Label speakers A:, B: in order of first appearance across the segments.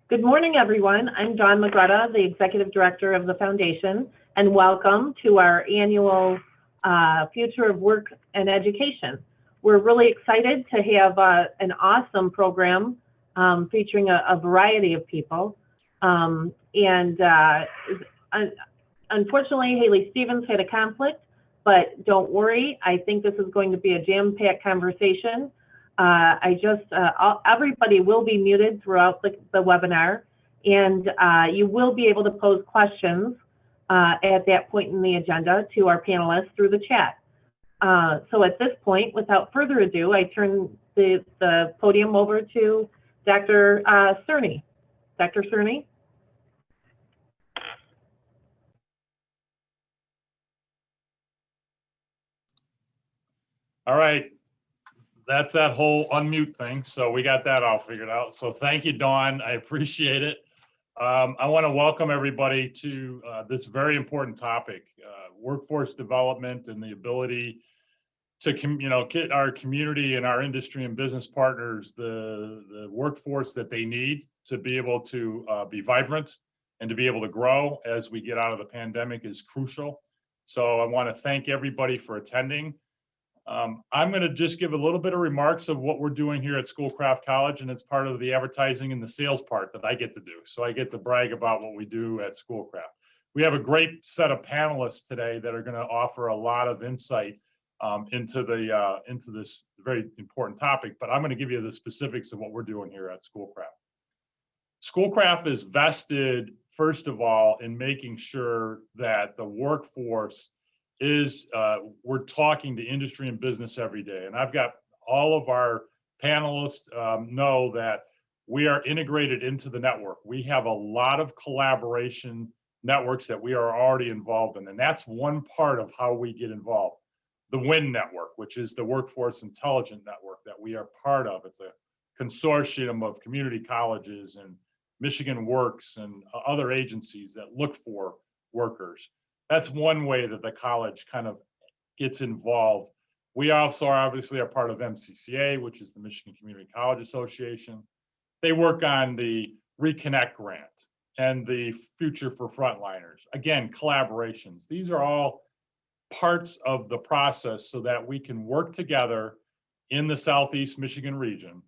A: Good morning, everyone. I'm Dawn Magretta, the Executive Director of the Foundation, and welcome to our annual Future of Work and Education. We're really excited to have an awesome program featuring a variety of people. Unfortunately, Haley Stevens had a conflict, but don't worry. I think this is going to be a jam-packed conversation. Everybody will be muted throughout the webinar, and you will be able to pose questions at that point in the agenda to our panelists through the chat. So at this point, without further ado, I turn the podium over to Dr. Cerny. Dr. Cerny?
B: All right. That's that whole unmute thing. So we got that all figured out. So thank you, Dawn. I appreciate it. I want to welcome everybody to this very important topic, workforce development and the ability to get our community and our industry and business partners the workforce that they need to be able to be vibrant and to be able to grow as we get out of the pandemic is crucial. So I want to thank everybody for attending. I'm going to just give a little bit of remarks of what we're doing here at Schoolcraft College, and it's part of the advertising and the sales part that I get to do. So I get to brag about what we do at Schoolcraft. We have a great set of panelists today that are going to offer a lot of insight into this very important topic, but I'm going to give you the specifics of what we're doing here at Schoolcraft. Schoolcraft is vested, first of all, in making sure that the workforce is we're talking to industry and business every day. And I've got all of our panelists know that we are integrated into the network. We have a lot of collaboration networks that we are already involved in. And that's one part of how we get involved. The WIN network, which is the Workforce Intelligence Network that we are part of. It's a consortium of community colleges and Michigan Works and other agencies that look for workers. That's one way that the college kind of gets involved. We also obviously are part of MCCA, which is the Michigan Community College Association. They work on the Reconnect grant and the Future for Frontliners. Again, collaborations. These are all parts of the process so that we can work together in the Southeast Michigan region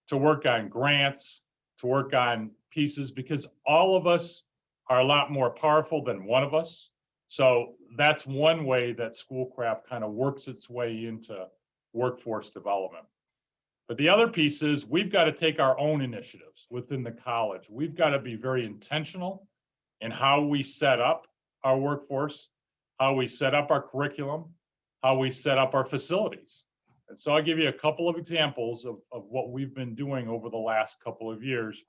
B: to work on grants, to work on pieces, because all of us are a lot more powerful than one of us. So that's one way that Schoolcraft kind of works its way into workforce development. But the other piece is we've got to take our own initiatives within the college. We've got to be very intentional in how we set up our workforce, how we set up our curriculum, how we set up our facilities. And so I'll give you a couple of examples of what we've been doing over the last couple of years,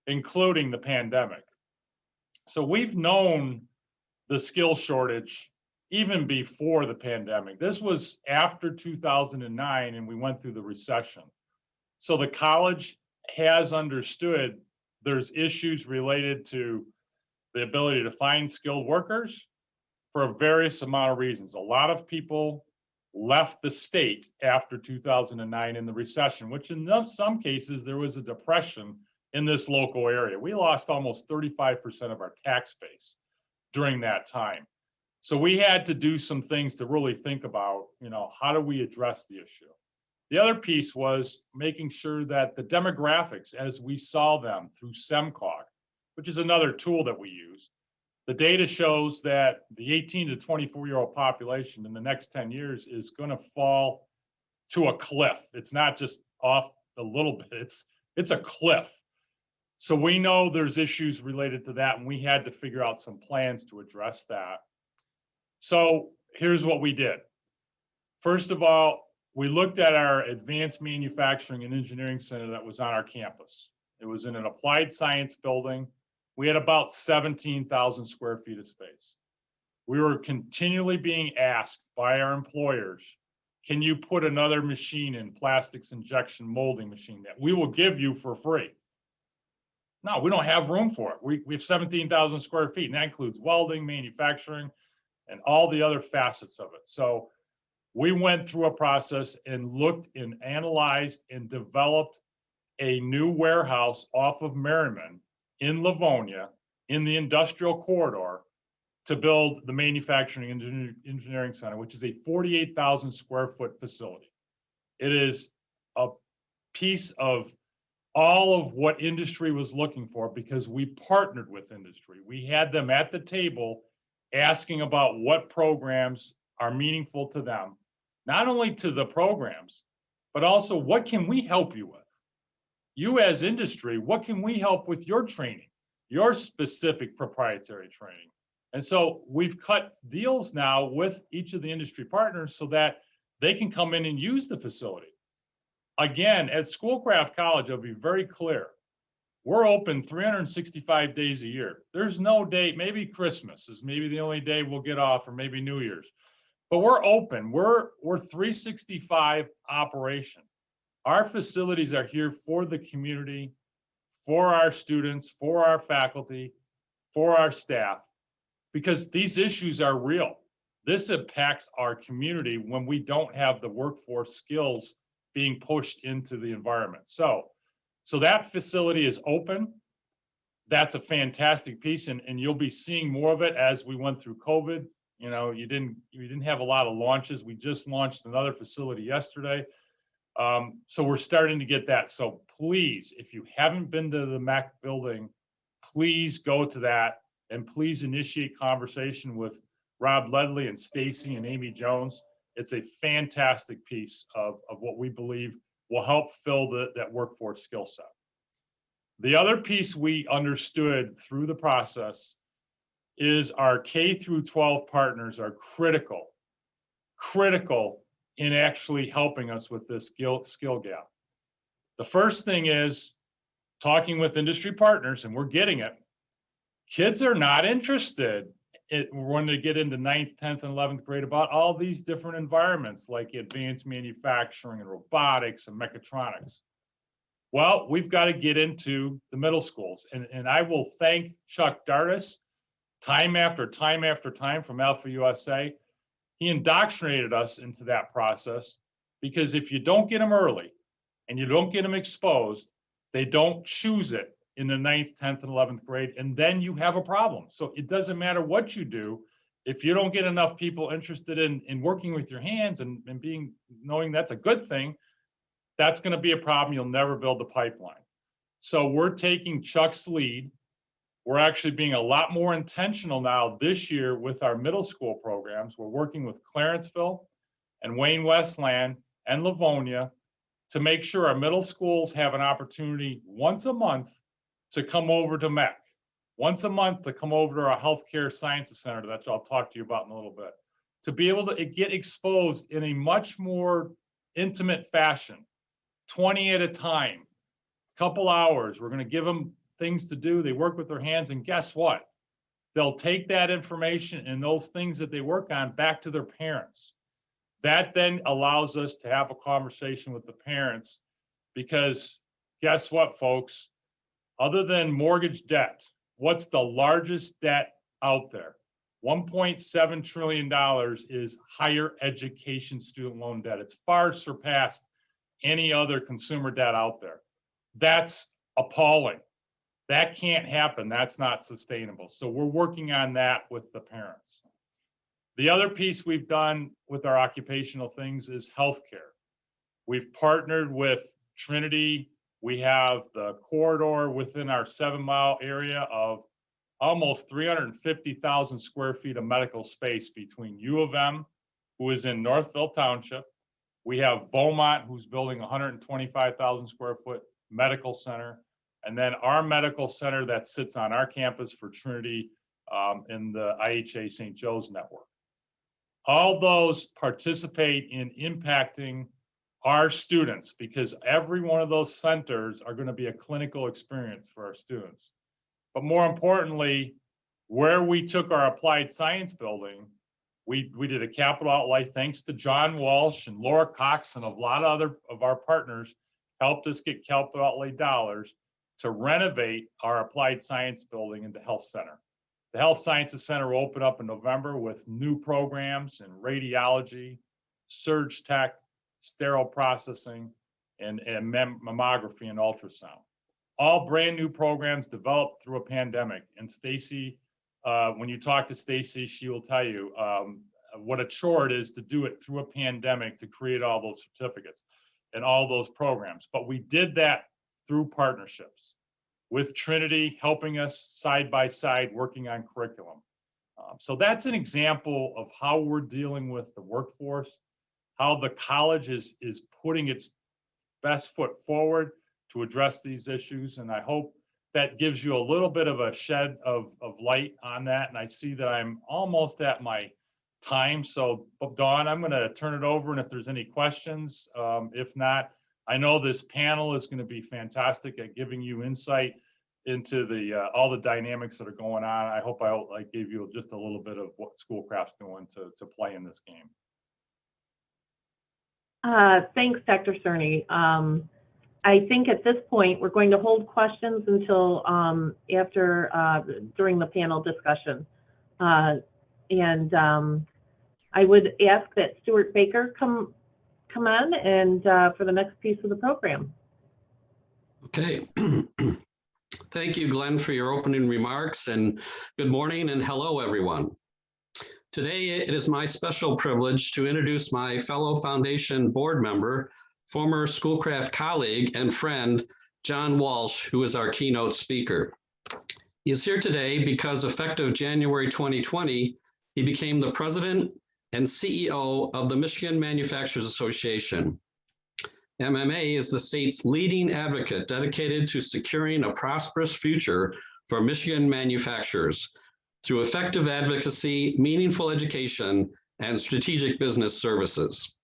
B: including the pandemic. So we've known the skill shortage even before the pandemic. This was after 2009 and we went through the recession. So the college has understood there's issues related to the ability to find skilled workers for a various amount of reasons. A lot of people left the state after 2009 in the recession, which in some cases there was a depression in this local area. We lost almost 35% of our tax base during that time. So we had to do some things to really think about, how do we address the issue? The other piece was making sure that the demographics, as we saw them through SEMCOG, which is another tool that we use, the data shows that the 18 to 24-year-old population in the next 10 years is going to fall to a cliff. It's not just off a little bit, it's a cliff. So we know there's issues related to that, and we had to figure out some plans to address that. So here's what we did. First of all, we looked at our Advanced Manufacturing and Engineering Center that was on our campus. It was in an applied science building. We had about 17,000 square feet of space. We were continually being asked by our employers, can you put another machine in, plastics injection molding machine, that we will give you for free? No, we don't have room for it. We have 17,000 square feet, and that includes welding, manufacturing, and all the other facets of it. So we went through a process and looked and analyzed and developed a new warehouse off of Merriman in Livonia, in the industrial corridor, to build the Manufacturing Engineering Center, which is a 48,000 square foot facility. It is a piece of all of what industry was looking for because we partnered with industry. We had them at the table asking about what programs are meaningful to them, not only to the programs, but also what can we help you with? You as industry, what can we help with your training, your specific proprietary training? And so we've cut deals now with each of the industry partners so that they can come in and use the facility. Again, at Schoolcraft College, I'll be very clear. We're open 365 days a year. There's no day, maybe Christmas is maybe the only day we'll get off, or maybe New Year's. But we're open. We're 365 operation. Our facilities are here for the community, for our students, for our faculty, for our staff, because these issues are real. This impacts our community when we don't have the workforce skills being pushed into the environment. So that facility is open. That's a fantastic piece, and you'll be seeing more of it as we went through COVID. You know, we didn't have a lot of launches. We just launched another facility yesterday. So we're starting to get that. So please, if you haven't been to the MAC building, please go to that, and please initiate conversation with Rob Ledley and Stacy and Amy Jones. It's a fantastic piece of what we believe will help fill that workforce skill set. The other piece we understood through the process is our K through 12 partners are critical in actually helping us with this skill gap. The first thing is talking with industry partners, and we're getting it. Kids are not interested when they get into 9th, 10th, and 11th grade about all these different environments like advanced manufacturing and robotics and mechatronics. Well, we've got to get into the middle schools. And I will thank Chuck Dardis time after time after time from Alpha USA. He indoctrinated us into that process, because if you don't get them early and you don't get them exposed, they don't choose it in the 9th, 10th, and 11th grade, and then you have a problem. So it doesn't matter what you do. If you don't get enough people interested in working with your hands and knowing that's a good thing, that's going to be a problem. You'll never build the pipeline. So we're taking Chuck's lead. We're actually being a lot more intentional now this year with our middle school programs. We're working with Clarenceville and Wayne Westland and Livonia to make sure our middle schools have an opportunity once a month to come over to MEC, once a month to come over to our Healthcare Sciences Center that I'll talk to you about in a little bit, to be able to get exposed in a much more intimate fashion, 20 at a time, couple hours. We're going to give them things to do. They work with their hands, and guess what? They'll take that information and those things that they work on back to their parents. That then allows us to have a conversation with the parents, because guess what, folks? Other than mortgage debt, what's the largest debt out there? $1.7 trillion is higher education student loan debt. It's far surpassed any other consumer debt out there. That's appalling. That can't happen. That's not sustainable. So we're working on that with the parents. The other piece we've done with our occupational things is healthcare. We've partnered with Trinity. We have the corridor within our 7-mile area of almost 350,000 square feet of medical space between U of M, who is in Northville Township. We have Beaumont, who's building 125,000 square foot medical center. And then our medical center that sits on our campus for Trinity in the IHA St. Joe's network. All those participate in impacting our students, because every one of those centers are going to be a clinical experience for our students. But more importantly, where we took our applied science building, we did a capital outlay, thanks to John Walsh and Laura Cox and a lot of other of our partners helped us get capital outlay dollars to renovate our applied science building into health center. The Health Sciences Center will open up in November with new programs in radiology, surge tech, sterile processing, and mammography and ultrasound. all brand new programs developed through a pandemic. And Stacy, when you talk to Stacy, she will tell you what a chore it is to do it through a pandemic to create all those certificates and all those programs. But we did that through partnerships with Trinity helping us side by side working on curriculum. So that's an example of how we're dealing with the workforce, how the college is putting its best foot forward to address these issues. And I hope that gives you a little bit of a shed of light on that. And I see that I'm almost at my time. So Dawn, I'm going to turn it over. And if there's any questions, if not, I know this panel is going to be fantastic at giving you insight into the all the dynamics that are going on. I hope I gave you just a little bit of what Schoolcraft's doing to play in this game.
A: Thanks, Dr. Cerny. I think at this point, we're going to hold questions until during the panel discussion. And I would ask that Stuart Baker come on and for the next piece of the program.
C: Okay. Thank you, Glenn, for your opening remarks, and good morning and hello, everyone. Today, it is my special privilege to introduce my fellow foundation board member, former Schoolcraft colleague and friend, John Walsh, who is our keynote speaker. He is here today because effective January 2020, he became the president and CEO of the Michigan Manufacturers Association. MMA is the state's leading advocate dedicated to securing a prosperous future for Michigan manufacturers through effective advocacy, meaningful education, and strategic business services.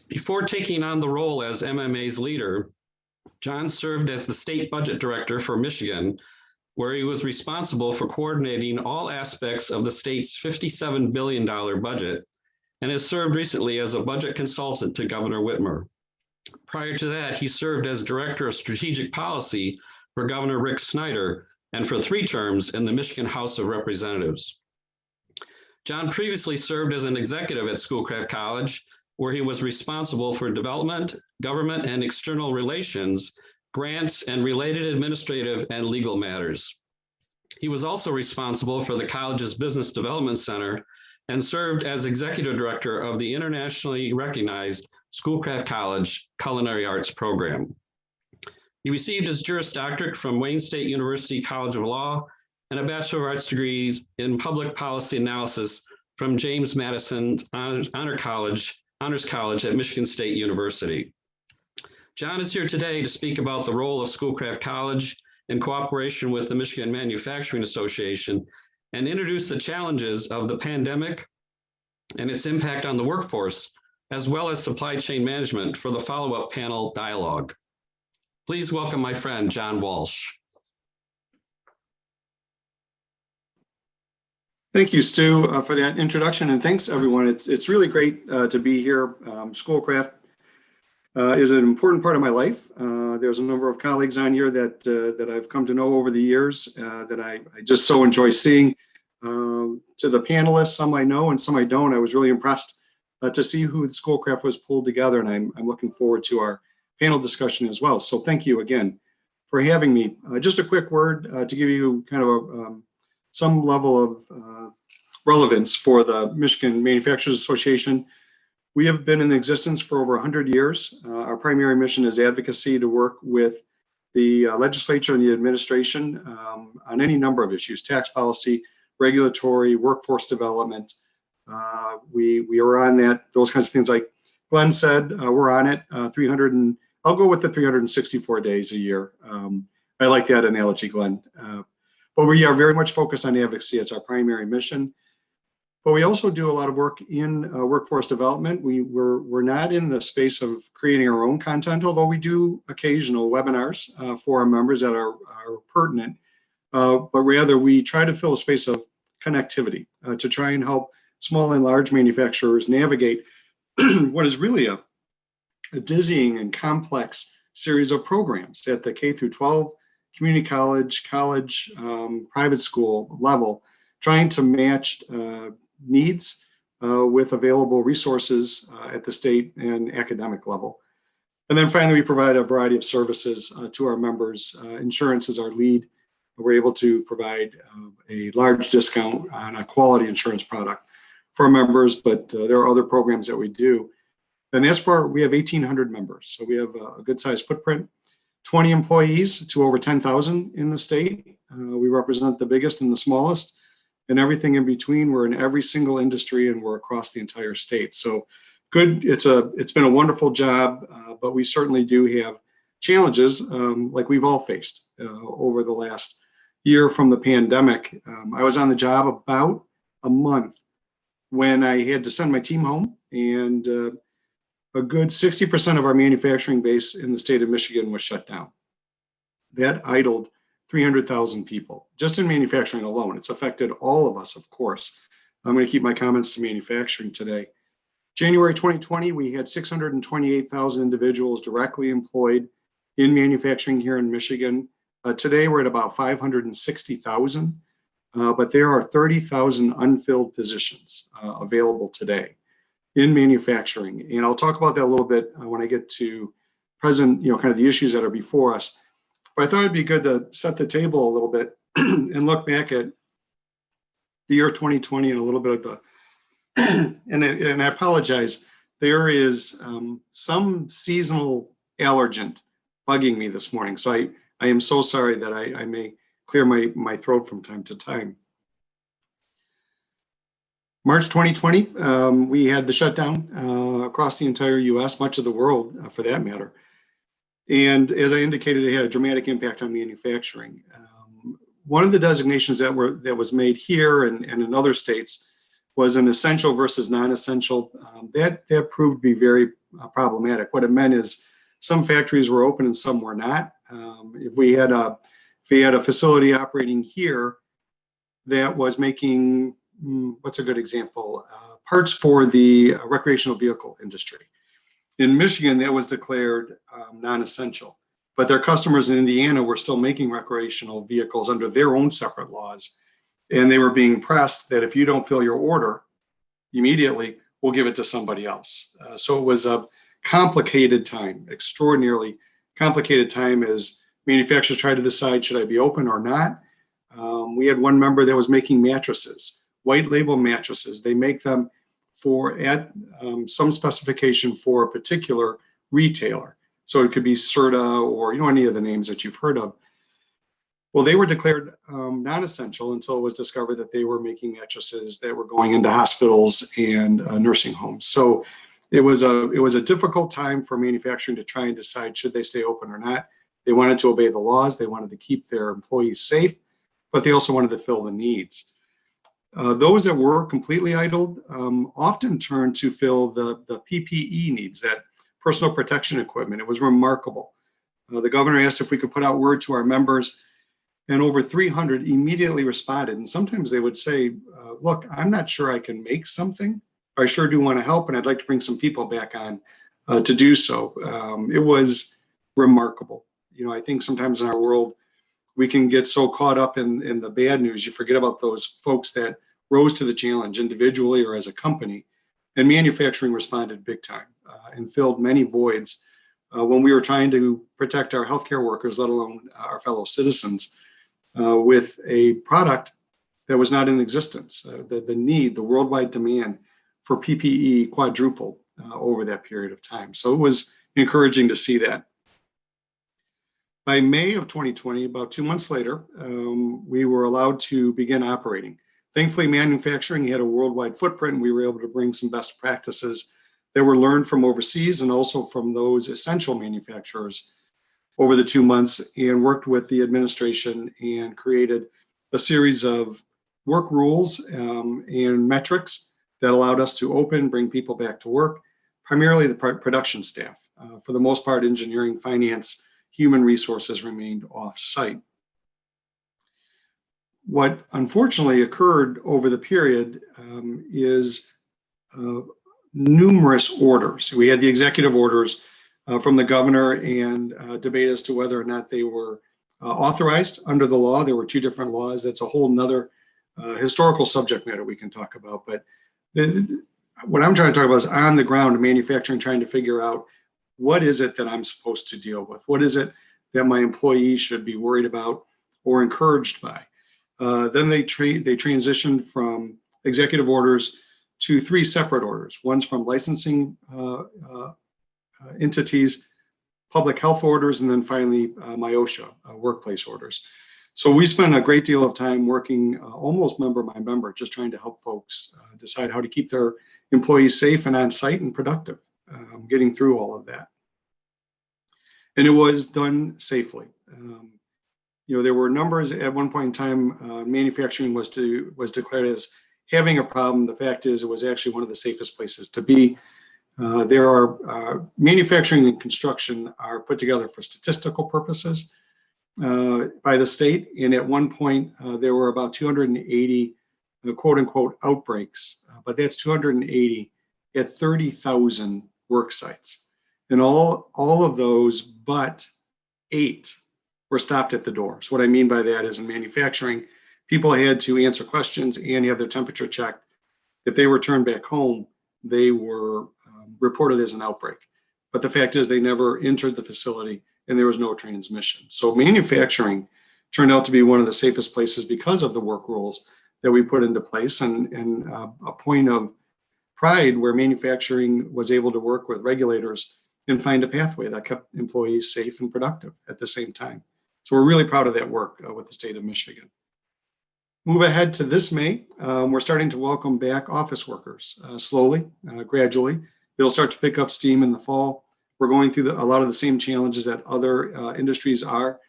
C: Before taking on the role as MMA's leader, John served as the state budget director for Michigan, where he was responsible for coordinating all aspects of the state's $57 billion budget, and has served recently as a budget consultant to Governor Whitmer. Prior to that, he served as Director of Strategic Policy for Governor Rick Snyder and for 3 terms in the Michigan House of Representatives. John previously served as an executive at Schoolcraft College, where he was responsible for development, government and external relations, grants, and related administrative and legal matters. He was also responsible for the college's Business Development Center and served as executive director of the internationally recognized Schoolcraft College Culinary Arts Program. He received his Juris Doctorate from Wayne State University College of Law and a Bachelor of Arts degrees in Public Policy Analysis from James Madison Honors College at Michigan State University. John is here today to speak about the role of Schoolcraft College in cooperation with the Michigan Manufacturing Association and introduce the challenges of the pandemic and its impact on the workforce, as well as supply chain management for the follow-up panel dialogue. Please welcome my friend, John Walsh.
D: Thank you, Stu, for that introduction, and thanks everyone. It's really great to be here. Schoolcraft is an important part of my life. There's a number of colleagues on here that I've come to know over the years that I just so enjoy seeing. To the panelists, some I know and some I don't. I was really impressed to see who Schoolcraft was pulled together, and I'm looking forward to our panel discussion as well. So thank you again for having me. Just a quick word to give you kind of some level of relevance for the Michigan Manufacturers Association. We have been in existence for over 100 years. Our primary mission is advocacy to work with the legislature and the administration on any number of issues: tax policy, regulatory, workforce development. We are on that, those kinds of things. Like Glenn said, we're on it 300 I'll go with the 364 days a year. I like that analogy, Glenn. But we are very much focused on advocacy. It's our primary mission. But we also do a lot of work in workforce development. We're not in the space of creating our own content, although we do occasional webinars for our members that are pertinent. But rather, we try to fill a space of connectivity to try and help small and large manufacturers navigate what is really a dizzying and complex series of programs at the K through 12, community college, private school level, trying to match needs with available resources at the state and academic level. And then finally, we provide a variety of services to our members. Insurance is our lead. We're able to provide a large discount on a quality insurance product for our members, but there are other programs that we do. And that's for, we have 1,800 members. So we have a good sized footprint, 20 employees to over 10,000 in the state. We represent the biggest and the smallest and everything in between. We're in every single industry and we're across the entire state. So good, it's been a wonderful job, but we certainly do have challenges like we've all faced over the last year from the pandemic. I was on the job about a month when I had to send my team home, and a good 60% of our manufacturing base in the state of Michigan was shut down. That idled 300,000 people just in manufacturing alone. It's affected all of us, of course. I'm going to keep my comments to manufacturing today. January 2020, we had 628,000 individuals directly employed in manufacturing here in Michigan. Today, we're at about 560,000, but there are 30,000 unfilled positions available today in manufacturing. And I'll talk about that a little bit when I get to present, kind of the issues that are before us. But I thought it'd be good to set the table a little bit and look back at the year 2020 and a little bit of the, and I apologize, there is some seasonal allergen bugging me this morning. So I am so sorry that I may clear my throat from time to time. March 2020, we had the shutdown across the entire US, much of the world for that matter. And as I indicated, it had a dramatic impact on manufacturing. One of the designations that was made here and in other states was an essential versus non-essential. That proved to be very problematic. What it meant is some factories were open and some were not. If we had a facility operating here that was making, what's a good example? Parts for the recreational vehicle industry. In Michigan, that was declared non-essential, but their customers in Indiana were still making recreational vehicles under their own separate laws. And they were being pressed that if you don't fill your order immediately, we'll give it to somebody else. So it was a complicated time, extraordinarily complicated time as manufacturers tried to decide, should I be open or not? We had one member that was making mattresses, white label mattresses. They make them at some specification for a particular retailer. So it could be Serta or any of the names that you've heard of. Well, they were declared non-essential until it was discovered that they were making mattresses that were going into hospitals and nursing homes. So it was a difficult time for manufacturing to try and decide should they stay open or not. They wanted to obey the laws. They wanted to keep their employees safe, but they also wanted to fill the needs. Those that were completely idled often turned to fill the PPE needs, that personal protection equipment. It was remarkable. The governor asked if we could put out word to our members, and over 300 immediately responded. And sometimes they would say, look, I'm not sure I can make something. I sure do want to help, and I'd like to bring some people back on to do so. It was remarkable. I think sometimes in our world, we can get so caught up in the bad news, you forget about those folks that rose to the challenge individually or as a company. And manufacturing responded big time and filled many voids when we were trying to protect our healthcare workers, let alone our fellow citizens, with a product that was not in existence. The worldwide demand for PPE quadrupled over that period of time. So it was encouraging to see that. By May of 2020, about 2 months later, we were allowed to begin operating. Thankfully, manufacturing had a worldwide footprint, and we were able to bring some best practices that were learned from overseas and also from those essential manufacturers over the 2 months, and worked with the administration and created a series of work rules and metrics that allowed us to open, bring people back to work, primarily the production staff. For the most part, engineering, finance, human resources remained off-site. What unfortunately occurred over the period is numerous orders. We had the executive orders from the governor and debate as to whether or not they were authorized under the law. There were two different laws. That's a whole nother historical subject matter we can talk about. But what I'm trying to talk about is on the ground manufacturing, trying to figure out what is it that I'm supposed to deal with? What is it that my employees should be worried about or encouraged by? Then they transitioned from executive orders to 3 separate orders. One's from licensing entities, public health orders, and then finally my OSHA workplace orders. So we spent a great deal of time working almost member by member, just trying to help folks decide how to keep their employees safe and on site and productive, getting through all of that. And it was done safely. There were numbers at one point in time. Manufacturing was declared as having a problem. The fact is, it was actually one of the safest places to be. There are manufacturing and construction are put together for statistical purposes by the state. And at one point, there were about 280 quote unquote outbreaks, but that's 280 at 30,000 work sites. And all of those but 8 were stopped at the door. So what I mean by that is, in manufacturing, people had to answer questions and have their temperature checked. If they returned back home, they were reported as an outbreak. But the fact is, they never entered the facility and there was no transmission. So manufacturing turned out to be one of the safest places because of the work rules that we put into place, and a point of pride where manufacturing was able to work with regulators and find a pathway that kept employees safe and productive at the same time. So we're really proud of that work with the state of Michigan. Move ahead to this May, we're starting to welcome back office workers slowly, gradually. It'll start to pick up steam in the fall. We're going through a lot of the same challenges that other industries are.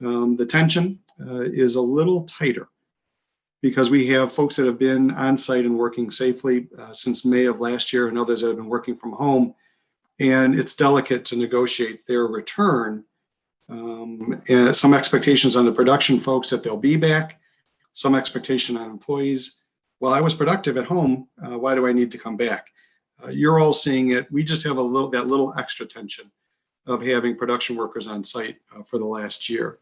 D: The tension is a little tighter because we have folks that have been on site and working safely since May of last year, and others that have been working from home. And it's delicate to negotiate their return. And some expectations on the production folks that they'll be back, some expectation on employees. Well, I was productive at home. Why do I need to come back? You're all seeing it. We just have that little extra tension of having production workers on site for the last year.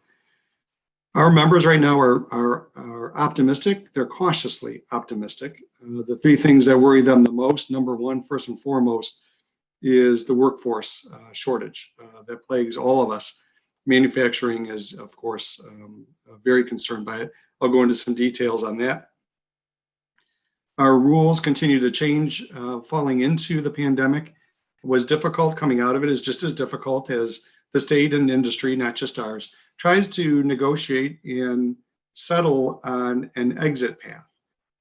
D: Our members right now are optimistic. They're cautiously optimistic. The 3 things that worry them the most, number one, first and foremost, is the workforce shortage that plagues all of us. Manufacturing is, of course, very concerned by it. I'll go into some details on that. Our rules continue to change. Falling into the pandemic was difficult. Coming out of it is just as difficult as the state and industry, not just ours, tries to negotiate and settle on an exit path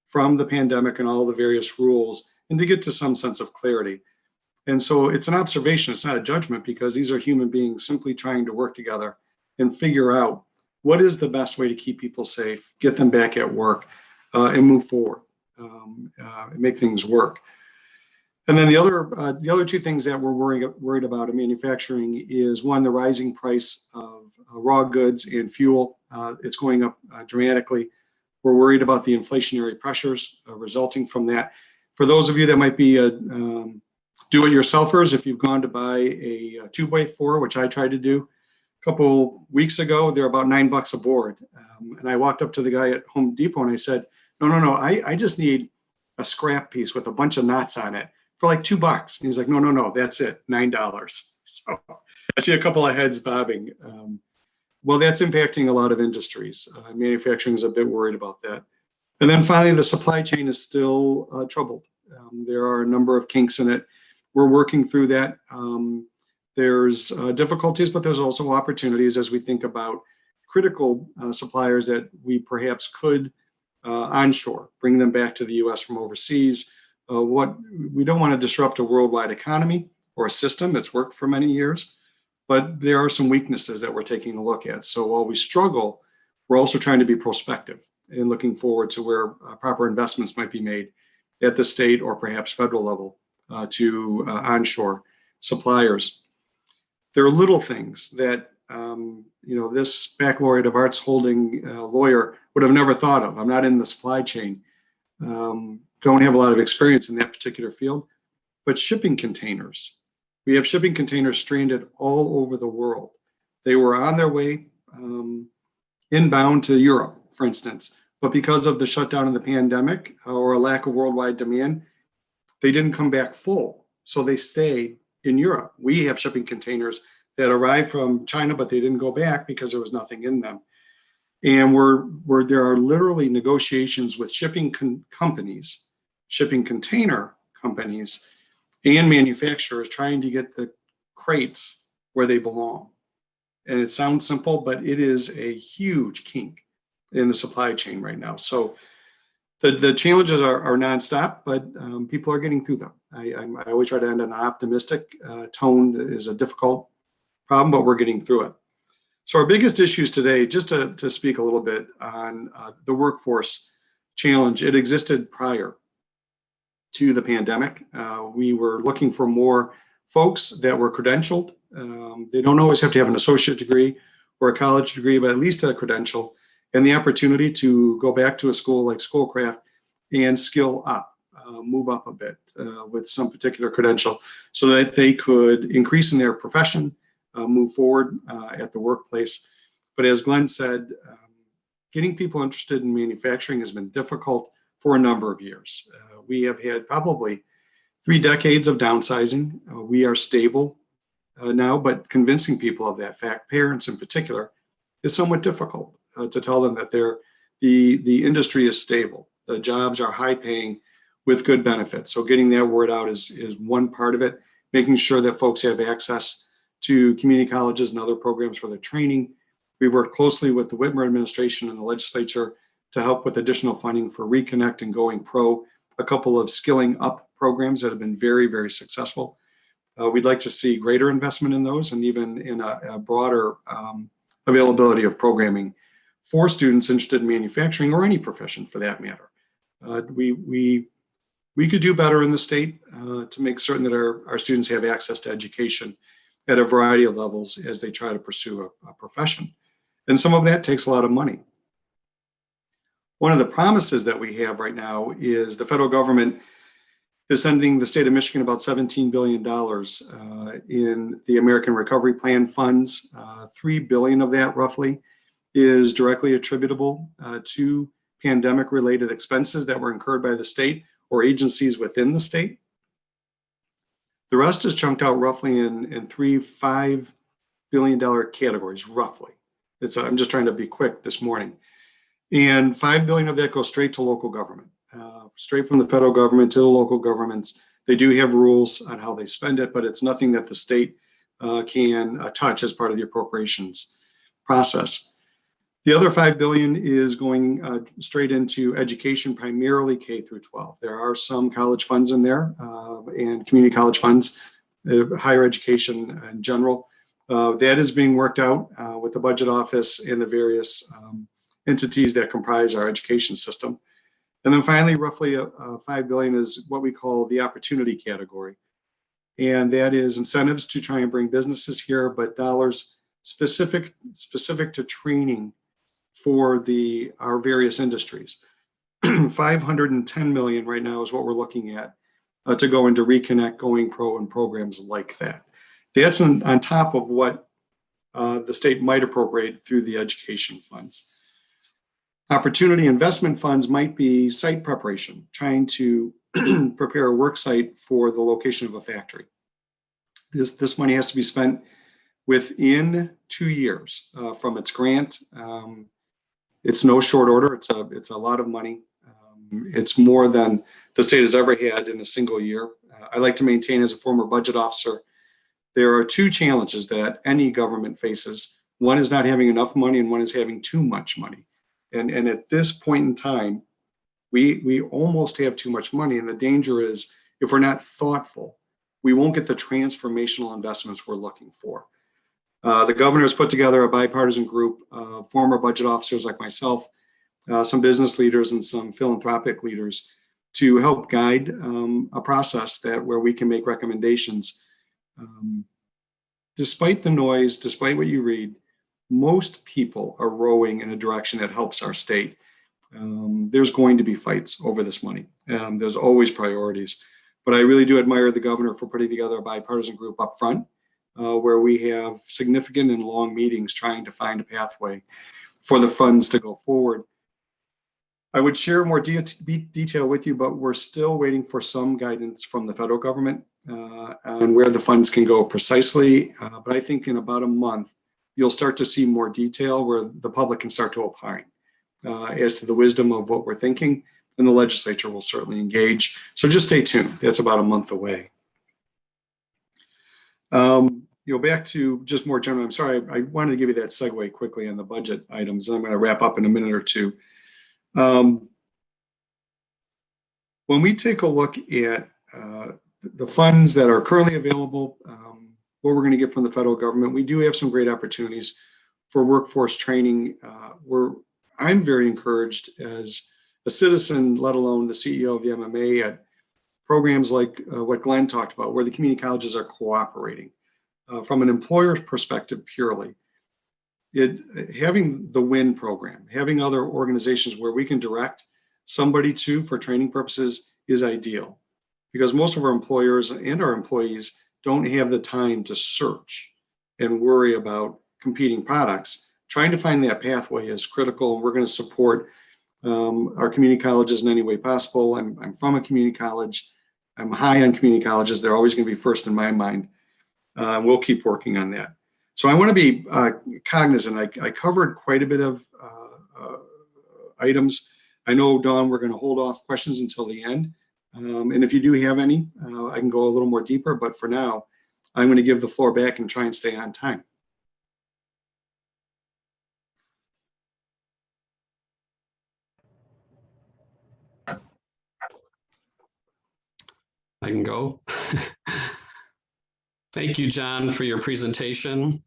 D: from the pandemic and all the various rules, and to get to some sense of clarity. And so it's an observation, it's not a judgment, because these are human beings simply trying to work together and figure out what is the best way to keep people safe, get them back at work, and move forward, and make things work. And then the other 2 things that we're worried about in manufacturing is, one, the rising price of raw goods and fuel. It's going up dramatically. We're worried about the inflationary pressures resulting from that. For those of you that might be do-it-yourselfers, if you've gone to buy a 2x4, which I tried to do a couple weeks ago, they're about $9 a board. And I walked up to the guy at Home Depot and I said, no, I just need a scrap piece with a bunch of knots on it for like $2. And he's like, no, that's it, $9. So I see a couple of heads bobbing. Well, that's impacting a lot of industries. Manufacturing is a bit worried about that. And then finally, the supply chain is still troubled. There are a number of kinks in it. We're working through that. There's difficulties, but there's also opportunities as we think about critical suppliers that we perhaps could onshore, bring them back to the US from overseas. What we don't want to disrupt a worldwide economy or a system that's worked for many years, but there are some weaknesses that we're taking a look at. So while we struggle, we're also trying to be prospective and looking forward to where proper investments might be made at the state or perhaps federal level to onshore suppliers. There are little things that this baccalaureate of arts holding lawyer would have never thought of. I'm not in the supply chain, don't have a lot of experience in that particular field, but shipping containers. We have shipping containers stranded all over the world. They were on their way inbound to Europe, for instance, but because of the shutdown of the pandemic or a lack of worldwide demand, they didn't come back full. So they stayed in Europe. We have shipping containers that arrived from China, but they didn't go back because there was nothing in them. And there are literally negotiations with shipping companies, shipping container companies, and manufacturers trying to get the crates where they belong. And it sounds simple, but it is a huge kink in the supply chain right now. So the challenges are nonstop, but people are getting through them. I always try to end on an optimistic tone. That is a difficult problem, but we're getting through it. So our biggest issues today, just to speak a little bit on the workforce challenge, it existed prior to the pandemic. We were looking for more folks that were credentialed. They don't always have to have an associate degree or a college degree, but at least a credential, and the opportunity to go back to a school like Schoolcraft and skill up, move up a bit with some particular credential so that they could increase in their profession, move forward at the workplace. But as Glenn said, getting people interested in manufacturing has been difficult for a number of years. We have had probably 3 decades of downsizing. We are stable now, but convincing people of that fact, parents in particular, is somewhat difficult to tell them that the industry is stable. The jobs are high paying with good benefits. So getting that word out is one part of it, making sure that folks have access to community colleges and other programs for their training. We've worked closely with the Whitmer administration and the legislature to help with additional funding for Reconnect and Going Pro, a couple of skilling up programs that have been very, very successful. We'd like to see greater investment in those and even in a broader availability of programming for students interested in manufacturing or any profession for that matter. We could do better in the state to make certain that our students have access to education at a variety of levels as they try to pursue a profession. And some of that takes a lot of money. One of the promises that we have right now is the federal government is sending the state of Michigan about $17 billion in the American Recovery Plan funds. $3 billion of that roughly is directly attributable to pandemic-related expenses that were incurred by the state or agencies within the state. The rest is chunked out roughly in 3 $5 billion categories, roughly. I'm just trying to be quick this morning. And $5 billion of that goes straight to local government, straight from the federal government to the local governments. They do have rules on how they spend it, but it's nothing that the state can touch as part of the appropriations process. The other $5 billion is going straight into education, primarily K through 12. There are some college funds in there and community college funds, higher education in general. That is being worked out with the budget office and the various entities that comprise our education system. And then finally, roughly $5 billion is what we call the opportunity category. And that is incentives to try and bring businesses here, but dollars specific to training for our various industries. 510 million right now is what we're looking at to go into Reconnect, Going Pro, and programs like that. That's on top of what the state might appropriate through the education funds. Opportunity investment funds might be site preparation, trying to prepare a work site for the location of a factory. This money has to be spent within 2 years from its grant. It's no short order. It's a lot of money. It's more than the state has ever had in a single year. I like to maintain, as a former budget officer, there are 2 challenges that any government faces. One is not having enough money, and one is having too much money. And at this point in time, we almost have too much money. And the danger is, if we're not thoughtful, we won't get the transformational investments we're looking for. The governor has put together a bipartisan group of former budget officers like myself, some business leaders and some philanthropic leaders to help guide a process where we can make recommendations. Despite the noise, despite what you read, most people are rowing in a direction that helps our state. There's going to be fights over this money. There's always priorities, but I really do admire the governor for putting together a bipartisan group up front where we have significant and long meetings trying to find a pathway for the funds to go forward. I would share more detail with you, but we're still waiting for some guidance from the federal government on where the funds can go precisely. But I think in about a month, you'll start to see more detail where the public can start to opine as to the wisdom of what we're thinking, and the legislature will certainly engage. So just stay tuned. That's about a month away. Back to just more general, I'm sorry, I wanted to give you that segue quickly on the budget items. I'm going to wrap up in a minute or two. When we take a look at the funds that are currently available, what we're going to get from the federal government, we do have some great opportunities for workforce training. I'm very encouraged as a citizen, let alone the CEO of the MMA, at programs like what Glenn talked about, where the community colleges are cooperating. From an employer's perspective purely, having the WIN program, having other organizations where we can direct somebody to for training purposes is ideal, because most of our employers and our employees don't have the time to search and worry about competing products. Trying to find that pathway is critical. We're going to support our community colleges in any way possible. I'm from a community college. I'm high on community colleges. They're always going to be first in my mind. We'll keep working on that. So I want to be cognizant. I covered quite a bit of items. I know, Dawn, we're going to hold off questions until the end. And if you do have any, I can go a little more deeper. But for now, I'm going to give the floor back and try and stay on time.
C: I can go. Thank you, John, for your presentation.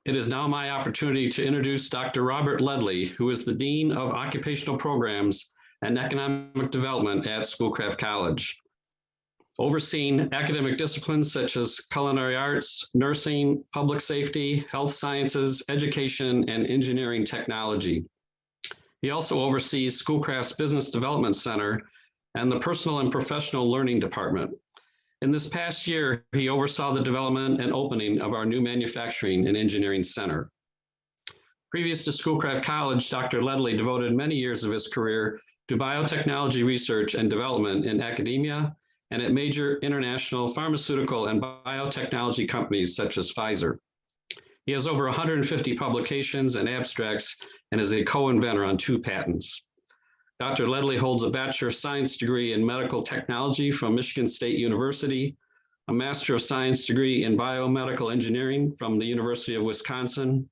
C: It is now my opportunity to introduce Dr. Robert Ledley, who is the Dean of Occupational Programs and Economic Development at Schoolcraft College, overseeing academic disciplines such as culinary arts, nursing, public safety, health sciences, education, and engineering technology. He also oversees Schoolcraft's Business Development Center and the Personal and Professional Learning Department. In this past year, he oversaw the development and opening of our new Manufacturing and Engineering Center. Previous to Schoolcraft College, Dr. Ledley devoted many years of his career to biotechnology research and development in academia and at major international pharmaceutical and biotechnology companies such as Pfizer. He has over 150 publications and abstracts and is a co-inventor on 2 patents. Dr. Ledley holds a Bachelor of Science degree in Medical Technology from Michigan State University, a Master of Science degree in Biomedical Engineering from the University of Wisconsin,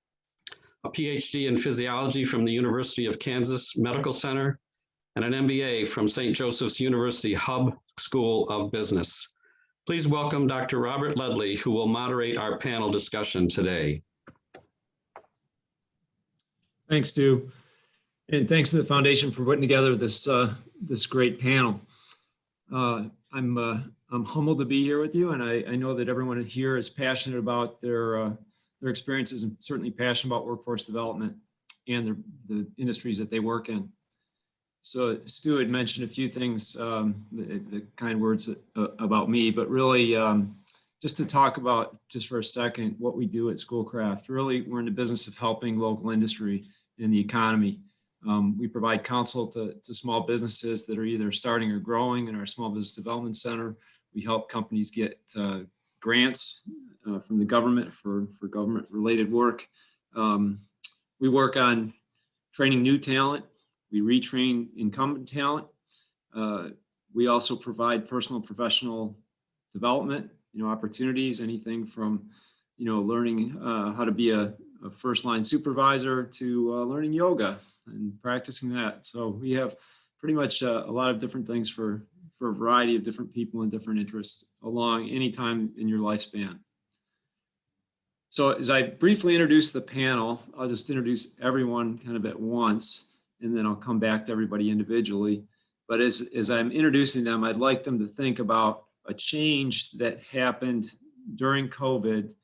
C: a PhD in Physiology from the University of Kansas Medical Center, and an MBA from St. Joseph's University Hub School of Business. Please welcome Dr. Robert Ledley, who will moderate our panel discussion today.
E: Thanks, Stu. And thanks to the foundation for putting together this this great panel. I'm humbled to be here with you, and I know that everyone here is passionate about their experiences and certainly passionate about workforce development and the industries that they work in. So Stu had mentioned a few things, the kind words about me, but really just to talk about just for a second what we do at Schoolcraft. Really, we're in the business of helping local industry in the economy. We provide counsel to small businesses that are either starting or growing in our Small Business Development Center. We help companies get grants from the government for government-related work. We work on training new talent. We retrain incumbent talent. We also provide personal and professional development, opportunities, anything from, learning how to be a first-line supervisor to learning yoga and practicing that. So we have pretty much a lot of different things for a variety of different people and different interests along any time in your lifespan. So as I briefly introduce the panel, I'll just introduce everyone kind of at once, and then I'll come back to everybody individually. But as I'm introducing them, I'd like them to think about a change that happened during COVID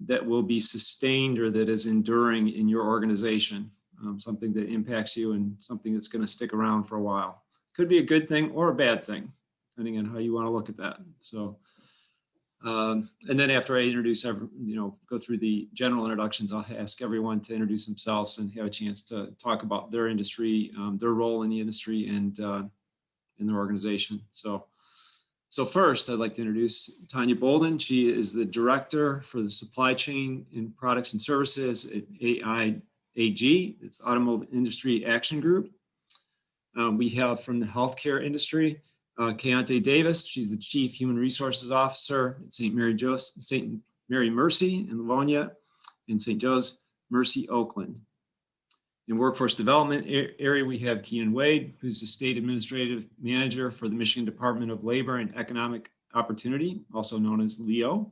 E: that will be sustained or that is enduring in your organization. Something that impacts you and something that's going to stick around for a while. Could be a good thing or a bad thing, depending on how you want to look at that. So And then after I introduce, go through the general introductions, I'll ask everyone to introduce themselves and have a chance to talk about their industry, their role in the industry, and in their organization. So first, I'd like to introduce Tonya Bolden. She is the Director for the Supply Chain and Products and Services at AIAG. It's Automotive Industry Action Group. We have from the healthcare industry, Keontae Davis. She's the Chief Human Resources Officer at St. Mary Mercy in Livonia and St. Joe's Mercy, Oakland. In workforce development area, we have Keenan Wade, who's the State Administrative Manager for the Michigan Department of Labor and Economic Opportunity, also known as LEO.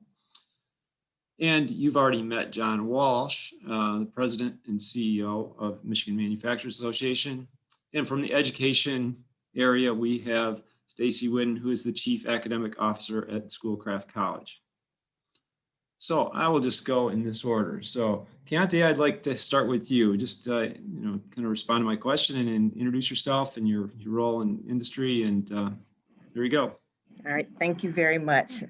E: And you've already met John Walsh, the President and CEO of Michigan Manufacturers Association. And from the education area, we have Stacy Whitten, who is the Chief Academic Officer at Schoolcraft College. So I will just go in this order. So Keontae, I'd like to start with you. Just kind of respond to my question and introduce yourself and your role in industry. And there you go.
F: All right, thank you very much.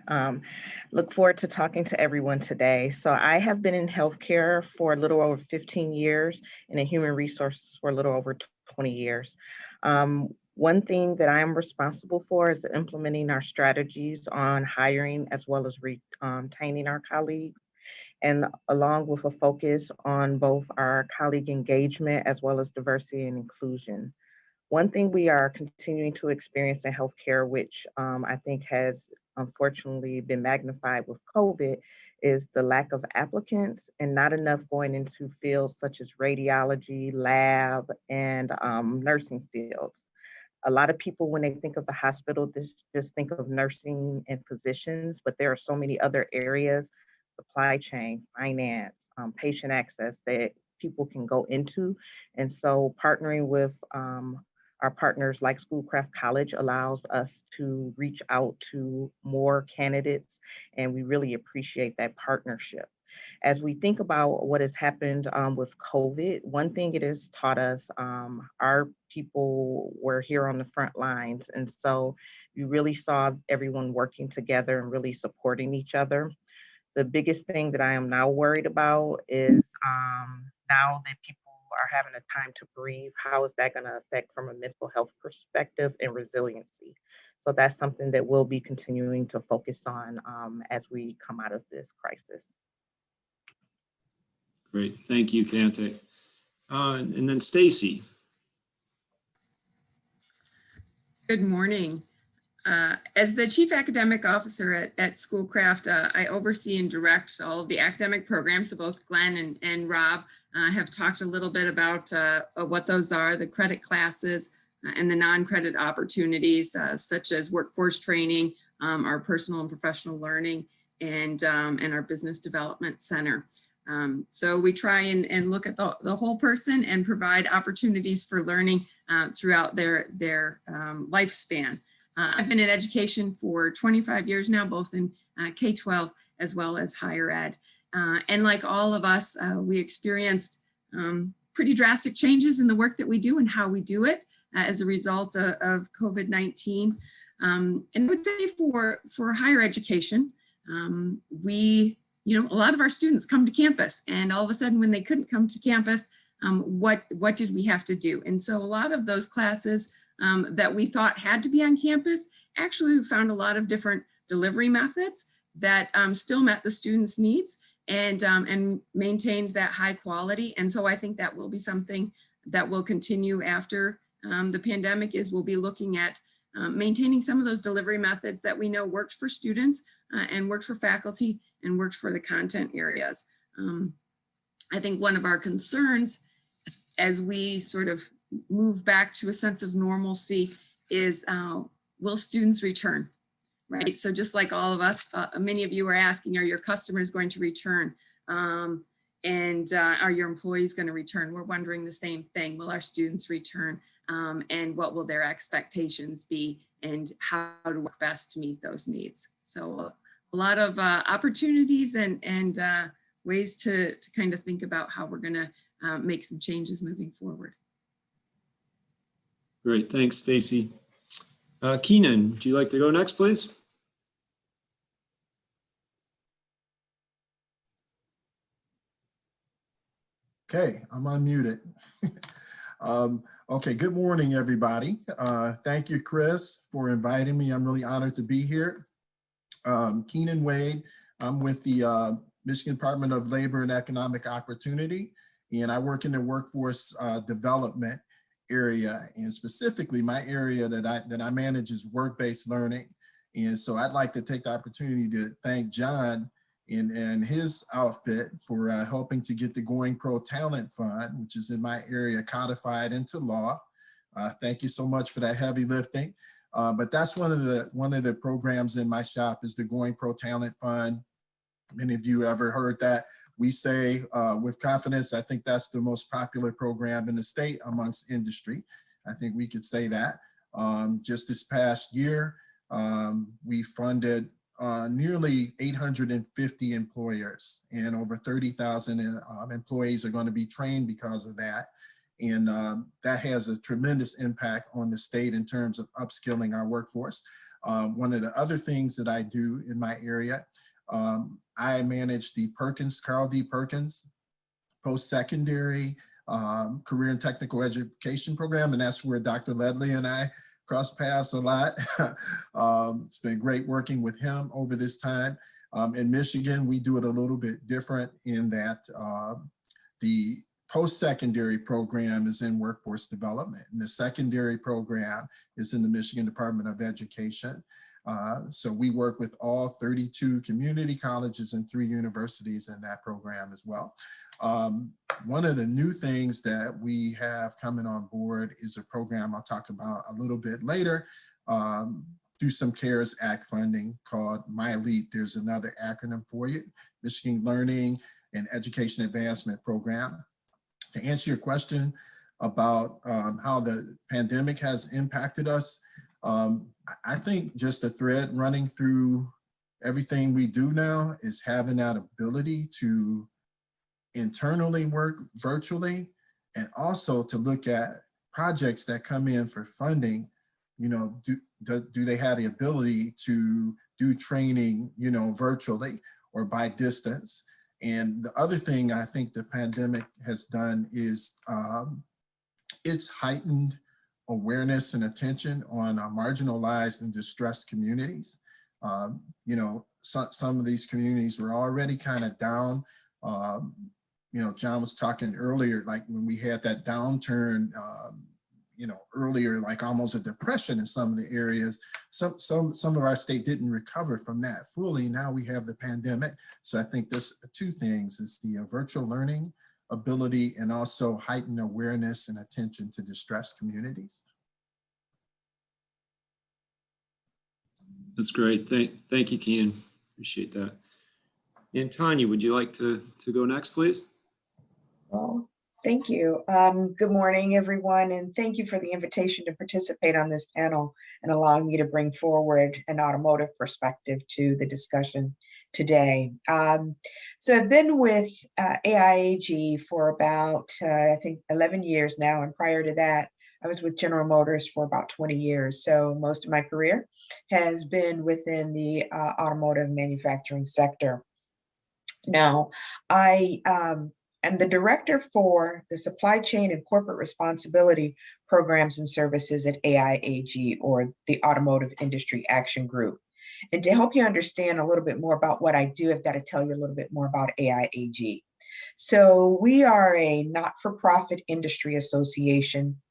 F: Look forward to talking to everyone today. So I have been in healthcare for a little over 15 years and in human resources for a little over 20 years. One thing that I am responsible for is implementing our strategies on hiring as well as retaining our colleagues, and along with a focus on both our colleague engagement as well as diversity and inclusion. One thing we are continuing to experience in healthcare, which I think has unfortunately been magnified with COVID, is the lack of applicants and not enough going into fields such as radiology, lab, and nursing fields. A lot of people, when they think of the hospital, just think of nursing and physicians, but there are so many other areas, supply chain, finance, patient access, that people can go into. And so partnering with our partners like Schoolcraft College allows us to reach out to more candidates, and we really appreciate that partnership. As we think about what has happened with COVID, one thing it has taught us, our people were here on the front lines, and so you really saw everyone working together and really supporting each other. The biggest thing that I am now worried about is now that people are having a time to breathe, how is that going to affect from a mental health perspective and resiliency? So that's something that we'll be continuing to focus on as we come out of this crisis.
E: Great, thank you, Keontae. And then Stacy.
G: Good morning. As the Chief Academic Officer at Schoolcraft, I oversee and direct all of the academic programs. So both Glenn and Rob have talked a little bit about what those are, the credit classes and the non-credit opportunities, such as workforce training, our personal and professional learning, and our business development center. So we try and look at the whole person and provide opportunities for learning throughout their lifespan. I've been in education for 25 years now, both in K-12 as well as higher ed. And like all of us, we experienced pretty drastic changes in the work that we do and how we do it as a result of COVID-19. And I would say for higher education, a lot of our students come to campus, and all of a sudden when they couldn't come to campus, what did we have to do? And so a lot of those classes that we thought had to be on campus, actually we found a lot of different delivery methods that still met the students' needs and maintained that high quality. And so I think that will be something that will continue after the pandemic, is we'll be looking at maintaining some of those delivery methods that we know worked for students and worked for faculty and worked for the content areas. I think one of our concerns as we sort of move back to a sense of normalcy is, will students return, right? So just like all of us, many of you are asking, are your customers going to return? And are your employees going to return? We're wondering the same thing. Will our students return? And what will their expectations be, and how to work best to meet those needs? So a lot of opportunities and ways to kind of think about how we're going to make some changes moving forward.
E: Great, thanks, Stacy. Keenan, would you like to go next, please?
H: Okay, I'm unmuted. Okay, good morning, everybody. Thank you, Chris, for inviting me. I'm really honored to be here. Keenan Wade, I'm with the Michigan Department of Labor and Economic Opportunity, and I work in the workforce development area, and specifically my area that I manage is work-based learning. And so I'd like to take the opportunity to thank John and his outfit for helping to get the Going Pro Talent Fund, which is in my area, codified into law. Thank you so much for that heavy lifting. But that's one of the programs in my shop is the Going Pro Talent Fund. Many of you ever heard that. We say with confidence, I think that's the most popular program in the state amongst industry. I think we could say that. Just this past year, we funded nearly 850 employers, and over 30,000 employees are going to be trained because of that. And that has a tremendous impact on the state in terms of upskilling our workforce. One of the other things that I do in my area, I manage the Carl D. Perkins post-secondary career and technical education program, and that's where Dr. Ledley and I cross paths a lot. It's been great working with him over this time. In Michigan, we do it a little bit different in that the post-secondary program is in workforce development, and the secondary program is in the Michigan Department of Education. So we work with all 32 community colleges and 3 universities in that program as well. One of the new things that we have coming on board is a program I'll talk about a little bit later through some CARES Act funding called My Elite. There's another acronym for you, Michigan Learning and Education Advancement Program. To answer your question about how the pandemic has impacted us, I think just a thread running through everything we do now is having that ability to internally work virtually, and also to look at projects that come in for funding. You know, do they have the ability to do training, you know, virtually or by distance? And the other thing I think the pandemic has done is it's heightened awareness and attention on marginalized and distressed communities. You know, some of these communities were already kind of down. You know, John was talking earlier, like when we had that downturn, you know, earlier, like almost a depression in some of the areas. Some of our state didn't recover from that fully. Now we have the pandemic. So I think this 2 things is the virtual learning ability and also heightened awareness and attention to distressed communities.
E: That's great. Thank you, Keenan. Appreciate that. And Tonya, would you like to go next, please?
I: Well, thank you. Good morning, everyone, and thank you for the invitation to participate on this panel and allowing me to bring forward an automotive perspective to the discussion today. So I've been with AIAG for about, I think, 11 years now, and prior to that, I was with General Motors for about 20 years. So most of my career has been within the automotive manufacturing sector. Now, I am the director for the Supply Chain and Corporate Responsibility Programs and Services at AIAG, or the Automotive Industry Action Group. And to help you understand a little bit more about what I do, I've got to tell you a little bit more about AIAG. So we are a not-for-profit industry association.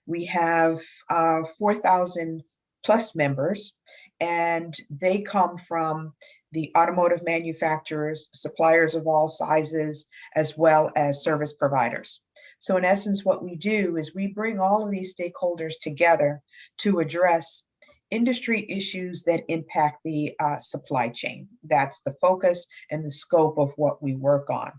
I: We have 4,000 plus members, and they come from the automotive manufacturers, suppliers of all sizes, as well as service providers. So in essence, what we do is we bring all of these stakeholders together to address industry issues that impact the supply chain. That's the focus and the scope of what we work on.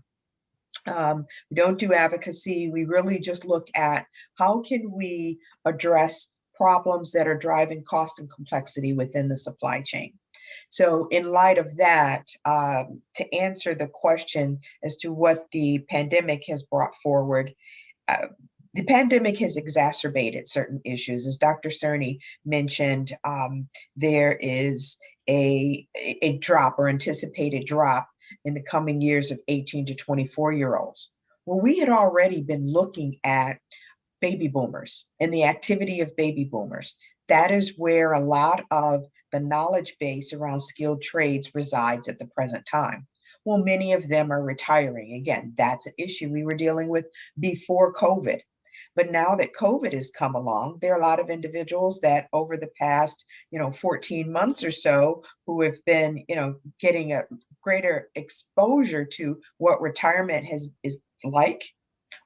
I: We don't do advocacy. We really just look at how can we address problems that are driving cost and complexity within the supply chain. So in light of that, to answer the question as to what the pandemic has brought forward, the pandemic has exacerbated certain issues. As Dr. Cerny mentioned, there is a drop or anticipated drop in the coming years of 18 to 24-year-olds Well, we had already been looking at baby boomers and the activity of baby boomers. That is where a lot of the knowledge base around skilled trades resides at the present time. Well, many of them are retiring. Again, that's an issue we were dealing with before COVID. But now that COVID has come along, there are a lot of individuals that over the past, 14 months or so who have been, getting a greater exposure to what retirement is like,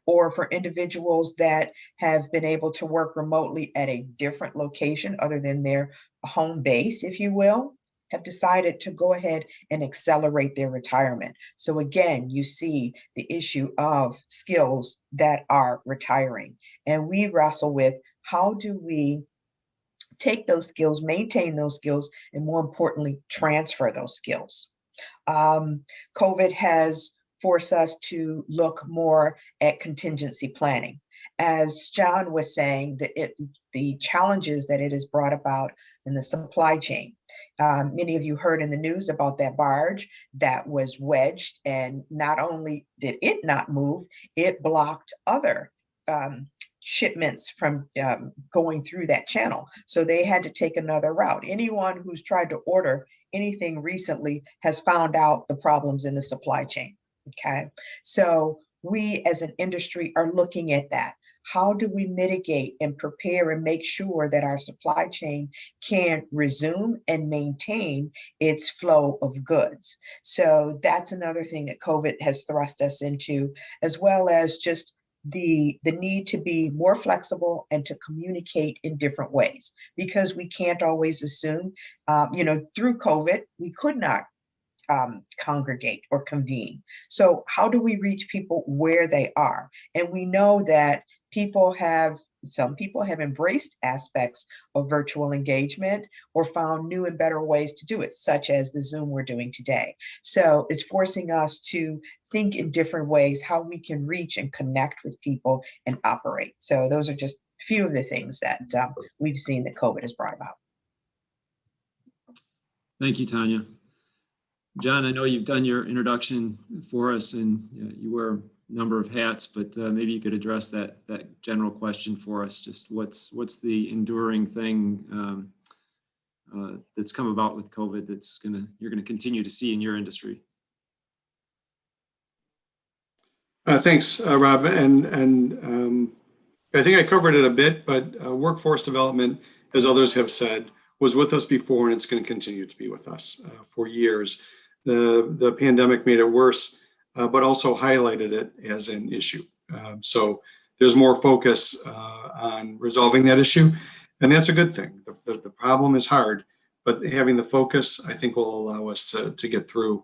I: or for individuals that have been able to work remotely at a different location other than their home base, if you will, have decided to go ahead and accelerate their retirement. So again, you see the issue of skills that are retiring. And we wrestle with, how do we take those skills, maintain those skills, and more importantly, transfer those skills? COVID has forced us to look more at contingency planning. As John was saying, the challenges that it has brought about in the supply chain. Many of you heard in the news about that barge that was wedged, and not only did it not move, it blocked other shipments from going through that channel. So they had to take another route. Anyone who's tried to order anything recently has found out the problems in the supply chain. Okay, so we as an industry are looking at that. How do we mitigate and prepare and make sure that our supply chain can resume and maintain its flow of goods? So that's another thing that COVID has thrust us into, as well as just the need to be more flexible and to communicate in different ways, because we can't always assume, through COVID, we could not congregate or convene. So how do we reach people where they are? And we know that some people have embraced aspects of virtual engagement or found new and better ways to do it, such as the Zoom we're doing today. So it's forcing us to think in different ways how we can reach and connect with people and operate. So those are just a few of the things that we've seen that COVID has brought about.
E: Thank you, Tonya. John, I know you've done your introduction for us and you wear a number of hats, but maybe you could address that general question for us. Just what's the enduring thing that's come about with COVID you're gonna continue to see in your industry?
D: Thanks, Rob. And I think I covered it a bit, but workforce development, as others have said, was with us before, and it's going to continue to be with us for years. The pandemic made it worse, but also highlighted it as an issue. So there's more focus on resolving that issue, and that's a good thing. The problem is hard, but having the focus, I think, will allow us to get through,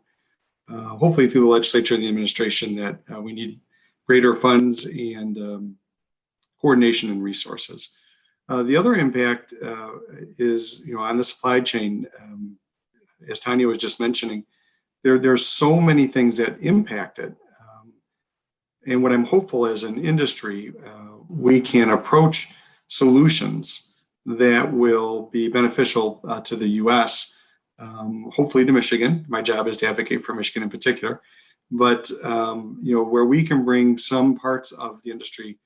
D: hopefully through the legislature and the administration, that we need greater funds and coordination and resources. The other impact is, on the supply chain, as Tonya was just mentioning. There's so many things that impact it. And what I'm hopeful as an industry, we can approach solutions that will be beneficial to the US, hopefully to Michigan. My job is to advocate for Michigan in particular, but where we can bring some parts of the industry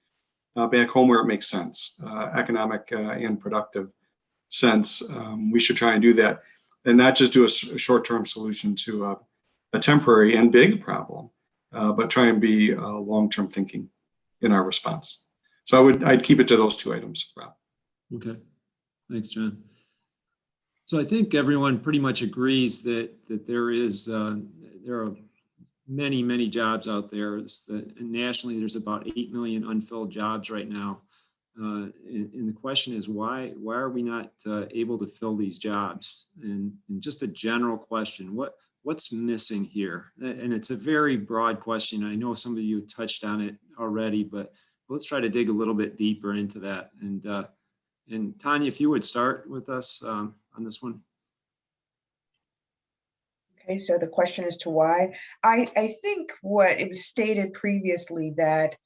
D: back home where it makes sense, economic and productive sense. We should try and do that, and not just do a short-term solution to a temporary and big problem, but try and be long-term thinking in our response. So I'd keep it to those two items, Rob.
E: Okay, thanks, John. So I think everyone pretty much agrees that there are many jobs out there. Nationally, there's about 8 million unfilled jobs right now. And the question is, why are we not able to fill these jobs? And just a general question, what's missing here? And it's a very broad question. I know some of you touched on it already, but let's try to dig a little bit deeper into that. And Tonya, if you would start with us on this one.
I: Okay, so the question as to why. I think what it was stated previously that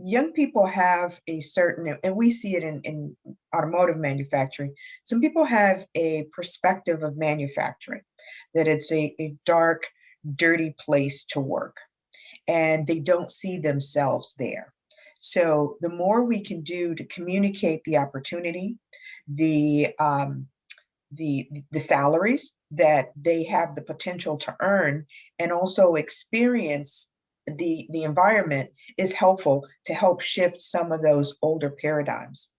I: young people have a certain, and we see it in automotive manufacturing, some people have a perspective of manufacturing, that it's a dark, dirty place to work. and they don't see themselves there. So the more we can do to communicate the opportunity, the salaries that they have the potential to earn, and also experience the environment, is helpful to help shift some of those older paradigms.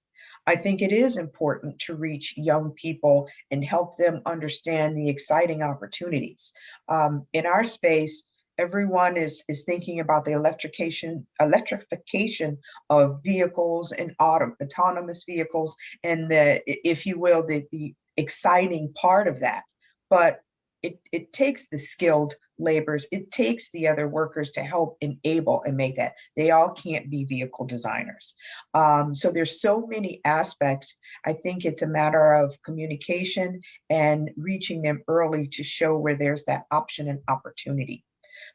I: I think it is important to reach young people and help them understand the exciting opportunities. In our space, everyone is thinking about the electrification of vehicles and autonomous vehicles, and the, if you will, the exciting part of that. But it takes the skilled laborers, it takes the other workers to help enable and make that. They all can't be vehicle designers. So there's so many aspects. I think it's a matter of communication and reaching them early to show where there's that option and opportunity.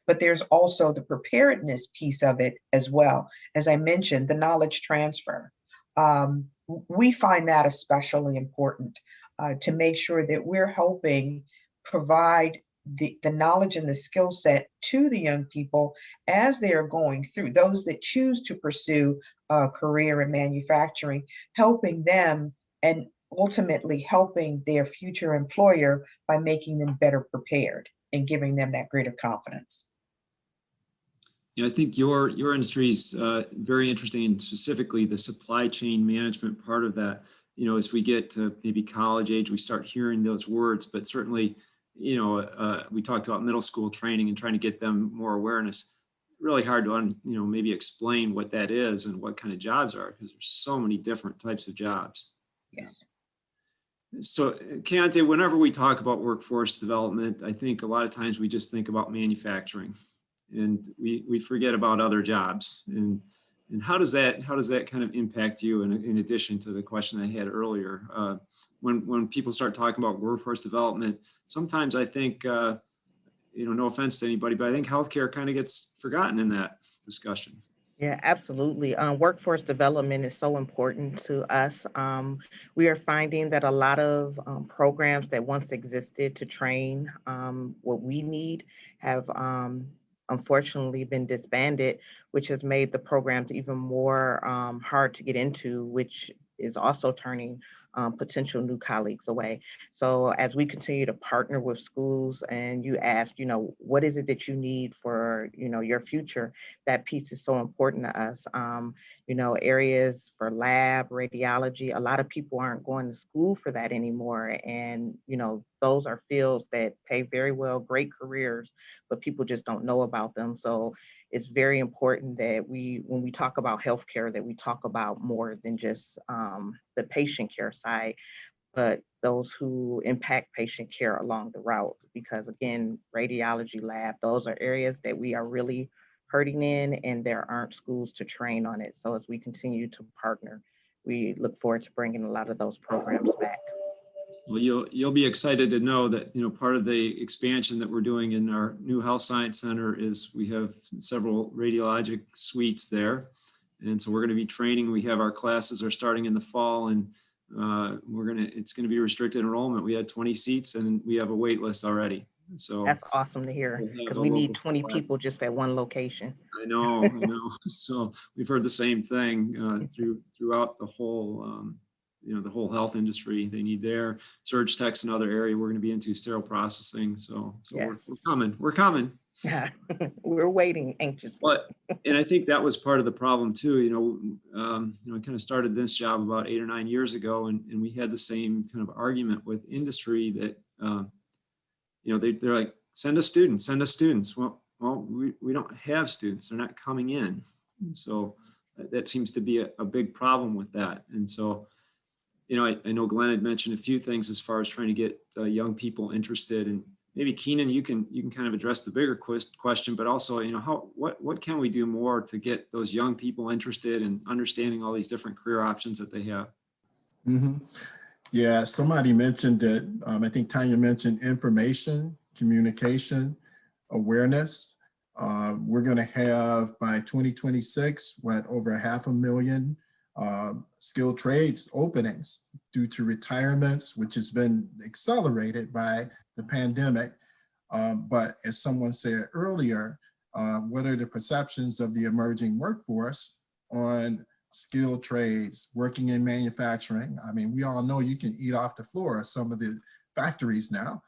I: But there's also the preparedness piece of it as well. As I mentioned, the knowledge transfer. We find that especially important to make sure that we're helping provide the knowledge and the skill set to the young people as they are going through, those that choose to pursue a career in manufacturing, helping them and ultimately helping their future employer by making them better prepared and giving them that greater confidence.
E: Yeah, I think your industry is very interesting, and specifically the supply chain management part of that. You know, as we get to maybe college age, we start hearing those words, but certainly, you know, we talked about middle school training and trying to get them more awareness. Really hard to, maybe explain what that is and what kind of jobs are, because there's so many different types of jobs.
I: Yes.
E: So, Keontae, whenever we talk about workforce development, I think a lot of times we just think about manufacturing, and we forget about other jobs. And how does that kind of impact you? In addition to the question I had earlier, when people start talking about workforce development, sometimes I think, no offense to anybody, but I think healthcare kind of gets forgotten in that discussion.
F: Yeah, absolutely. Workforce development is so important to us. We are finding that a lot of programs that once existed to train what we need have unfortunately been disbanded, which has made the programs even more hard to get into, which is also turning potential new colleagues away. So as we continue to partner with schools and you ask, what is it that you need for, your future, that piece is so important to us. Areas for lab, radiology, a lot of people aren't going to school for that anymore. And, those are fields that pay very well, great careers, but people just don't know about them. So it's very important that when we talk about healthcare, that we talk about more than just the patient care side, but those who impact patient care along the route. Because again, radiology lab, those are areas that we are really hurting in, and there aren't schools to train on it. So as we continue to partner, we look forward to bringing a lot of those programs back.
E: Well, you'll be excited to know that, part of the expansion that we're doing in our new Health Science Center is we have several radiologic suites there. And so we're going to be training. We have our classes are starting in the fall, and it's going to be restricted enrollment. We had 20 seats and we have a wait list already. So
F: that's awesome to hear, because we need 20 people just at one location.
E: I know. So we've heard the same thing throughout the whole, the whole health industry. They need their surge techs, another area we're going to be into, sterile processing. So yes. We're coming.
F: Yeah, we're waiting anxiously.
E: And I think that was part of the problem too. I kind of started this job about 8 or 9 years ago, and we had the same kind of argument with industry that, they're like, send us students. Well, we don't have students. They're not coming in. And so that seems to be a big problem with that. And so, I know Glenn had mentioned a few things as far as trying to get young people interested, and maybe Keenan, you can kind of address the bigger question, but also, what can we do more to get those young people interested in understanding all these different career options that they have?
H: Mm-hmm. Yeah, somebody mentioned that, I think Tonya mentioned information, communication, awareness. We're going to have by 2026, over 500,000 skilled trades openings due to retirements, which has been accelerated by the pandemic. But as someone said earlier, what are the perceptions of the emerging workforce on skilled trades, working in manufacturing. I mean, we all know you can eat off the floor of some of the factories now.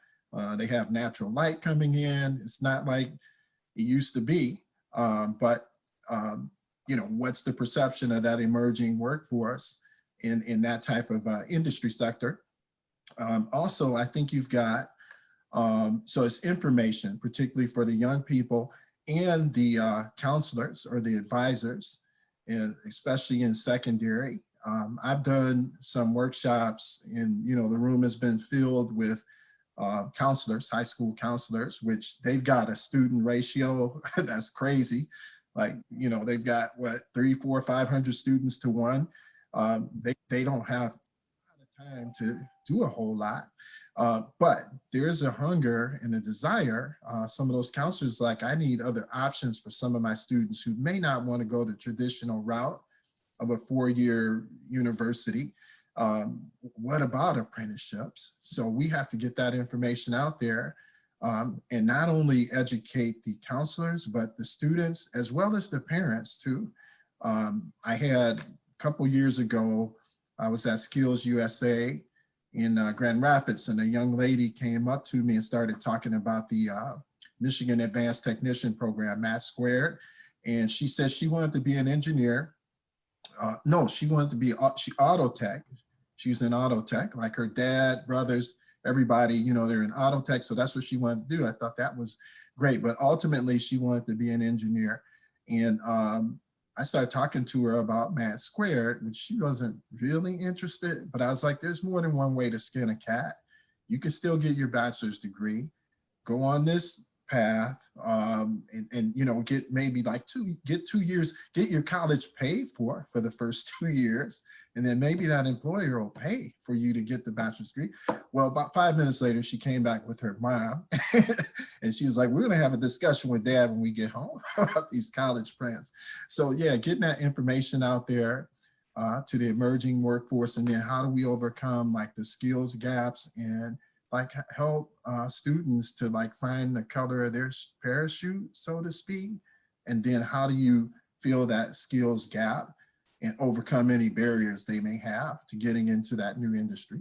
H: They have natural light coming in. It's not like it used to be, but you know, what's the perception of that emerging workforce in that type of industry sector? Also, I think you've got, so it's information, particularly for the young people and the counselors or the advisors, and especially in secondary. I've done some workshops and, you know, the room has been filled with counselors, high school counselors, which they've got a student ratio that's crazy. Like, you know, they've got what, 300, 400, 500 students to one. They don't have time to do a whole lot, but there is a hunger and a desire. Some of those counselors, like, I need other options for some of my students who may not want to go the traditional route of a 4-year university. What about apprenticeships? So we have to get that information out there, and not only educate the counselors, but the students as well as the parents too. I had a couple years ago, I was at Skills USA in Grand Rapids, and a young lady came up to me and started talking about the Michigan Advanced Technician Program, Math Squared. And she said she wanted to be an engineer. No, she wanted to be auto tech. She was in auto tech, like her dad, brothers, everybody, you know, they're in auto tech. So that's what she wanted to do. I thought that was great, but ultimately she wanted to be an engineer. And I started talking to her about Math Squared, which she wasn't really interested, but I was like, there's more than one way to skin a cat. You can still get your bachelor's degree, go on this path, and you know, get maybe like 2 years, get your college paid for the first 2 years, and then maybe that employer will pay for you to get the bachelor's degree. Well, about 5 minutes later, she came back with her mom and she was like, we're gonna have a discussion with dad when we get home about these college plans. So yeah, getting that information out there to the emerging workforce, and then how do we overcome like the skills gaps and like help students to like find the color of their parachute, so to speak. And then how do you fill that skills gap and overcome any barriers they may have to getting into that new industry?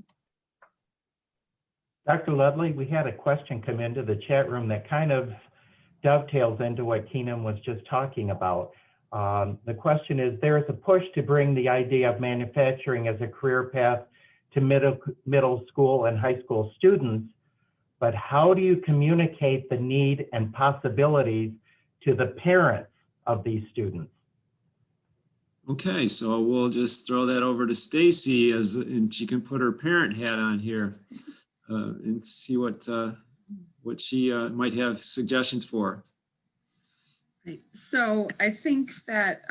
J: Dr. Ledley, we had a question come into the chat room that kind of dovetails into what Keenan was just talking about. The question is, there is a push to bring the idea of manufacturing as a career path to middle school and high school students, but how do you communicate the need and possibilities to the parents of these students?
E: Okay, so we'll just throw that over to Stacy, and she can put her parent hat on here and see what she might have suggestions for.
G: Right. So I think that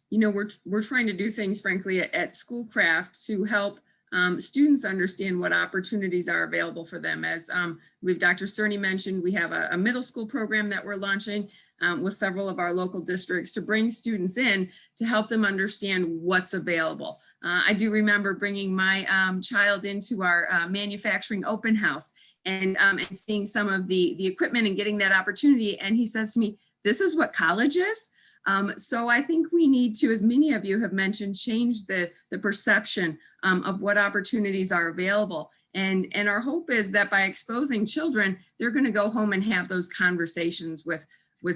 G: you know, we're trying to do things, frankly, at Schoolcraft to help students understand what opportunities are available for them. As Dr. Cerny mentioned, we have a middle school program that we're launching with several of our local districts to bring students in to help them understand what's available. I do remember bringing my child into our manufacturing open house and seeing some of the equipment and getting that opportunity. And he says to me, "This is what college is?" So I think we need to, as many of you have mentioned, change the perception of what opportunities are available. And our hope is that by exposing children, they're going to go home and have those conversations with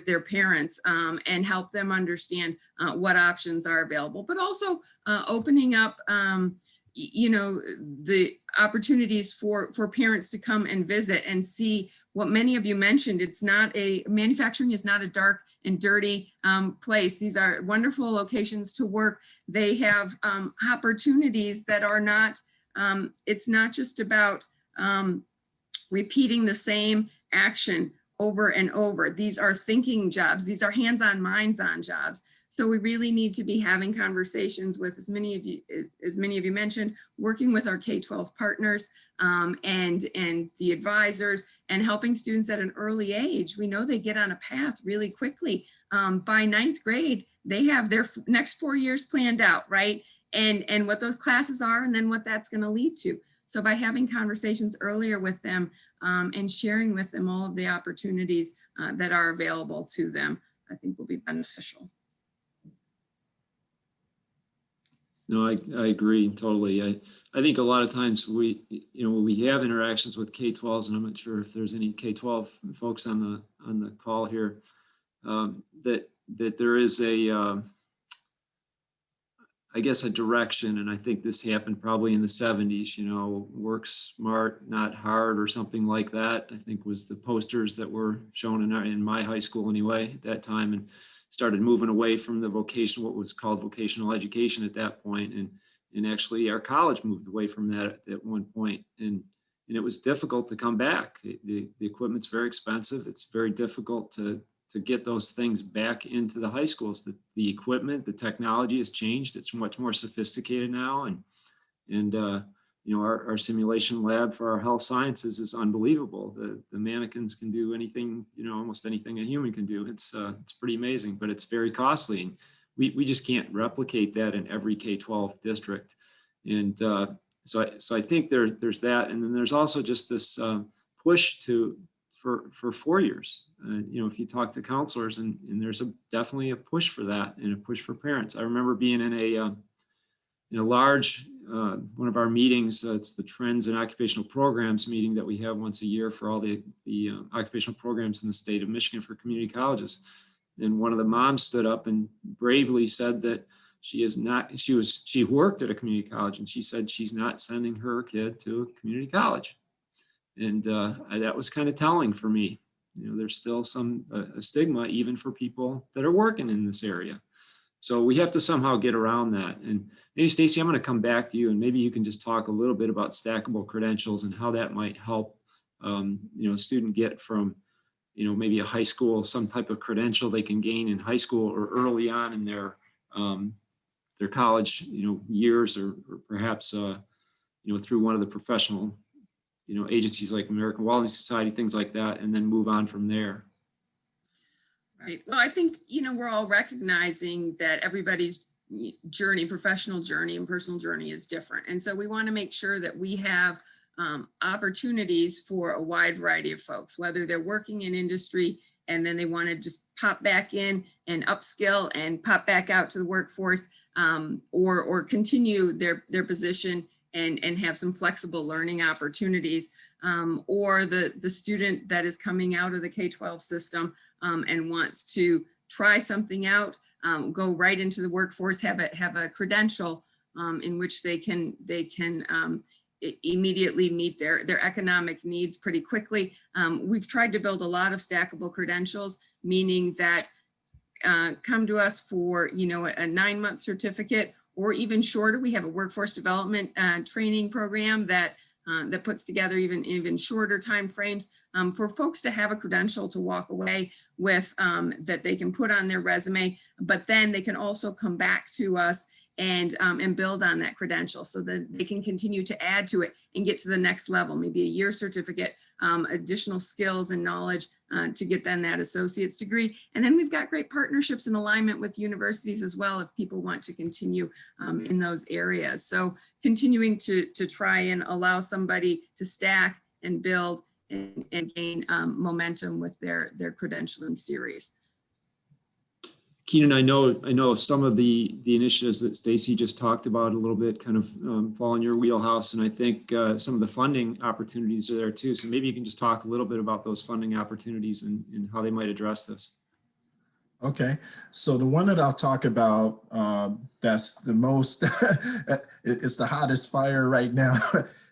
G: their parents and help them understand what options are available, but also opening up you know, the opportunities for parents to come and visit and see what many of you mentioned. It's not manufacturing is not a dark and dirty place. These are wonderful locations to work. They have opportunities that are not, it's not just about repeating the same action over and over. These are thinking jobs. These are hands-on, minds-on jobs. So we really need to be having conversations with, as many of you mentioned, working with our K-12 partners and the advisors, and helping students at an early age. We know they get on a path really quickly. By 9th grade, they have their next 4 years planned out, right? And what those classes are, and then what that's going to lead to. So by having conversations earlier with them, and sharing with them all of the opportunities that are available to them, I think will be beneficial.
E: No, I agree totally. I think a lot of times we have interactions with K-12s, and I'm not sure if there's any K-12 folks on the call here, that there is I guess a direction, and I think this happened probably in the 70s, work smart, not hard, or something like that, I think was the posters that were shown in my high school anyway at that time, and started moving away from the what was called vocational education at that point. And actually our college moved away from that at one point. And it was difficult to come back. The equipment's very expensive. It's very difficult to get those things back into the high schools. The equipment, the technology has changed. It's much more sophisticated now. And our simulation lab for our health sciences is unbelievable. The mannequins can do anything, almost anything a human can do. It's pretty amazing, but it's very costly. And we just can't replicate that in every K-12 district. And so I think there's that. And then there's also just this push for 4 years. If you talk to counselors, and there's definitely a push for that, and a push for parents. I remember being in a large, one of our meetings, it's the Trends in Occupational Programs meeting that we have once a year for all the occupational programs in the state of Michigan for community colleges. And one of the moms stood up and bravely said that she worked at a community college, and she said she's not sending her kid to a community college. And that was kind of telling for me. There's still a stigma even for people that are working in this area. So we have to somehow get around that. And maybe, Stacy, I'm going to come back to you, and maybe you can just talk a little bit about stackable credentials and how that might help, a student get from, maybe a high school, some type of credential they can gain in high school or early on in their college, years, or perhaps, through one of the professional, agencies like American Wellness Society, things like that, and then move on from there.
G: Right. Well, I think, we're all recognizing that everybody's journey, professional journey and personal journey is different. And so we want to make sure that we have opportunities for a wide variety of folks, whether they're working in industry and then they want to just pop back in and upskill and pop back out to the workforce, or continue their position and have some flexible learning opportunities, or the student that is coming out of the K-12 system and wants to try something out, go right into the workforce, have a credential in which they can immediately meet their economic needs pretty quickly. We've tried to build a lot of stackable credentials, meaning that come to us for a 9-month certificate or even shorter. We have a workforce development training program that puts together even shorter time frames for folks to have a credential to walk away with, that they can put on their resume, but then they can also come back to us and build on that credential so that they can continue to add to it and get to the next level, maybe a year certificate, additional skills and knowledge to get then that associate's degree. And then we've got great partnerships and alignment with universities as well if people want to continue in those areas. So continuing to try and allow somebody to stack and build and gain momentum with their credentialing series.
E: Keenan, I know some of the initiatives that Stacy just talked about a little bit kind of fall in your wheelhouse, and I think some of the funding opportunities are there too. So maybe you can just talk a little bit about those funding opportunities and how they might address this.
H: Okay, so the one that I'll talk about that's the most, it's the hottest fire right now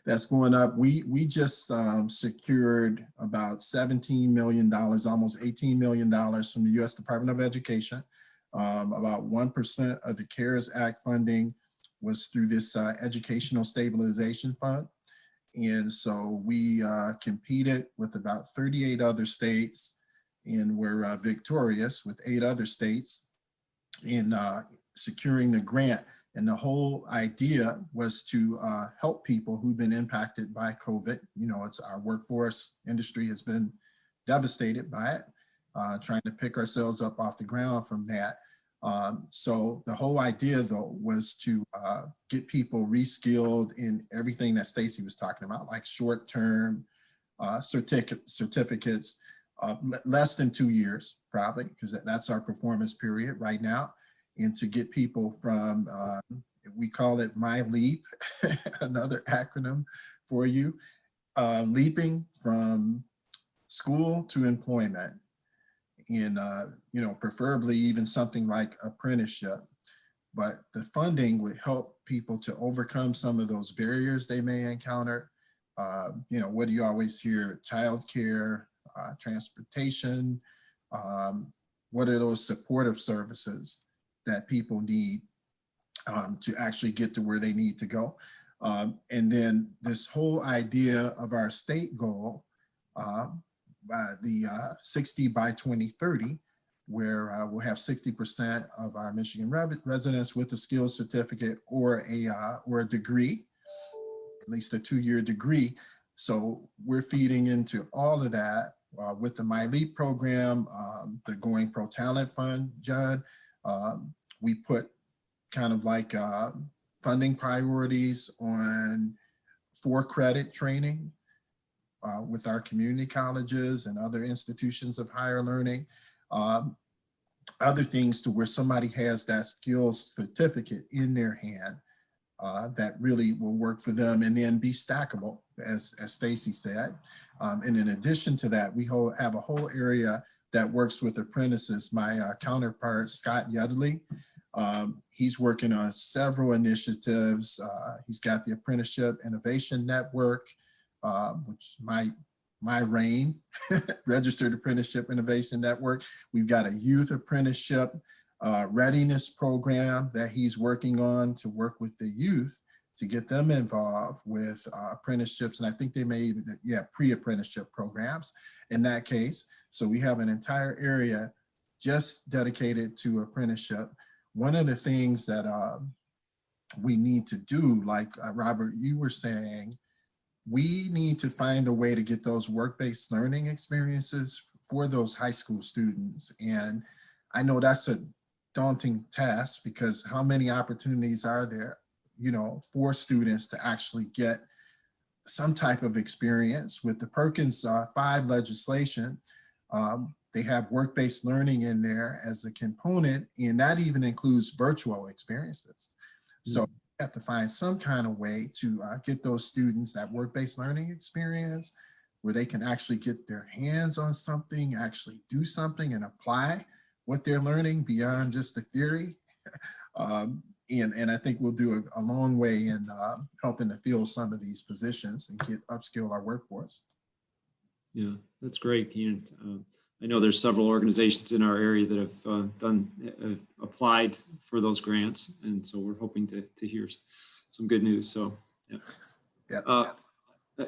H: that's going up. We just secured about $17 million, almost $18 million from the U.S. Department of Education. About 1% of the CARES Act funding was through this Educational Stabilization Fund. And so we competed with about 38 other states, and we're victorious with 8 other states in securing the grant. And the whole idea was to help people who've been impacted by COVID. It's our workforce industry has been devastated by it, trying to pick ourselves up off the ground from that. So the whole idea though was to get people reskilled in everything that Stacy was talking about, like short-term certificates less than 2 years, probably, because that's our performance period right now. And to get people from, we call it My Leap, another acronym for you, leaping from school to employment, and preferably even something like apprenticeship. But the funding would help people to overcome some of those barriers they may encounter. What do you always hear? Childcare, transportation. What are those supportive services that people need to actually get to where they need to go? And then this whole idea of our state goal, the 60 by 2030, where we'll have 60% of our Michigan residents with a skills certificate or a degree, at least a 2-year degree. So we're feeding into all of that with the My Leap program, the Going Pro Talent Fund, Judd. We put kind of like funding priorities on 4-credit training with our community colleges and other institutions of higher learning. Other things to where somebody has that skills certificate in their hand that really will work for them, and then be stackable, as Stacy said. And in addition to that, we have a whole area that works with apprentices. My counterpart, Scott Yudley, he's working on several initiatives. He's got the Apprenticeship Innovation Network, which my RAIN, Registered Apprenticeship Innovation Network. We've got a youth apprenticeship readiness program that he's working on to work with the youth to get them involved with apprenticeships. And I think they may, pre-apprenticeship programs in that case. So we have an entire area just dedicated to apprenticeship. One of the things that we need to do, like Robert, you were saying, we need to find a way to get those work-based learning experiences for those high school students. And I know that's a daunting task, because how many opportunities are there, for students to actually get some type of experience? With the Perkins 5 legislation, they have work-based learning in there as a component, and that even includes virtual experiences. So we have to find some kind of way to get those students that work-based learning experience where they can actually get their hands on something, actually do something and apply what they're learning beyond just the theory. And I think we'll do a long way in helping to fill some of these positions and upskill our workforce.
E: Yeah, that's great, Keenan. I know there's several organizations in our area that have applied for those grants, and so we're hoping to hear some good news. So, yeah.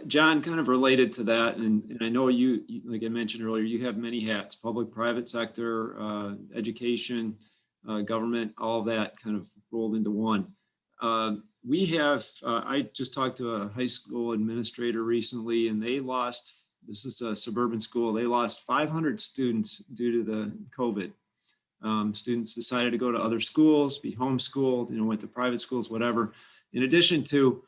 E: John, kind of related to that, and I know you, like I mentioned earlier, you have many hats: public, private sector, education, government, all that kind of rolled into one. We have, I just talked to a high school administrator recently, and they lost, this is a suburban school, they lost 500 students due to the COVID. Students decided to go to other schools, be homeschooled, went to private schools, whatever. In addition to,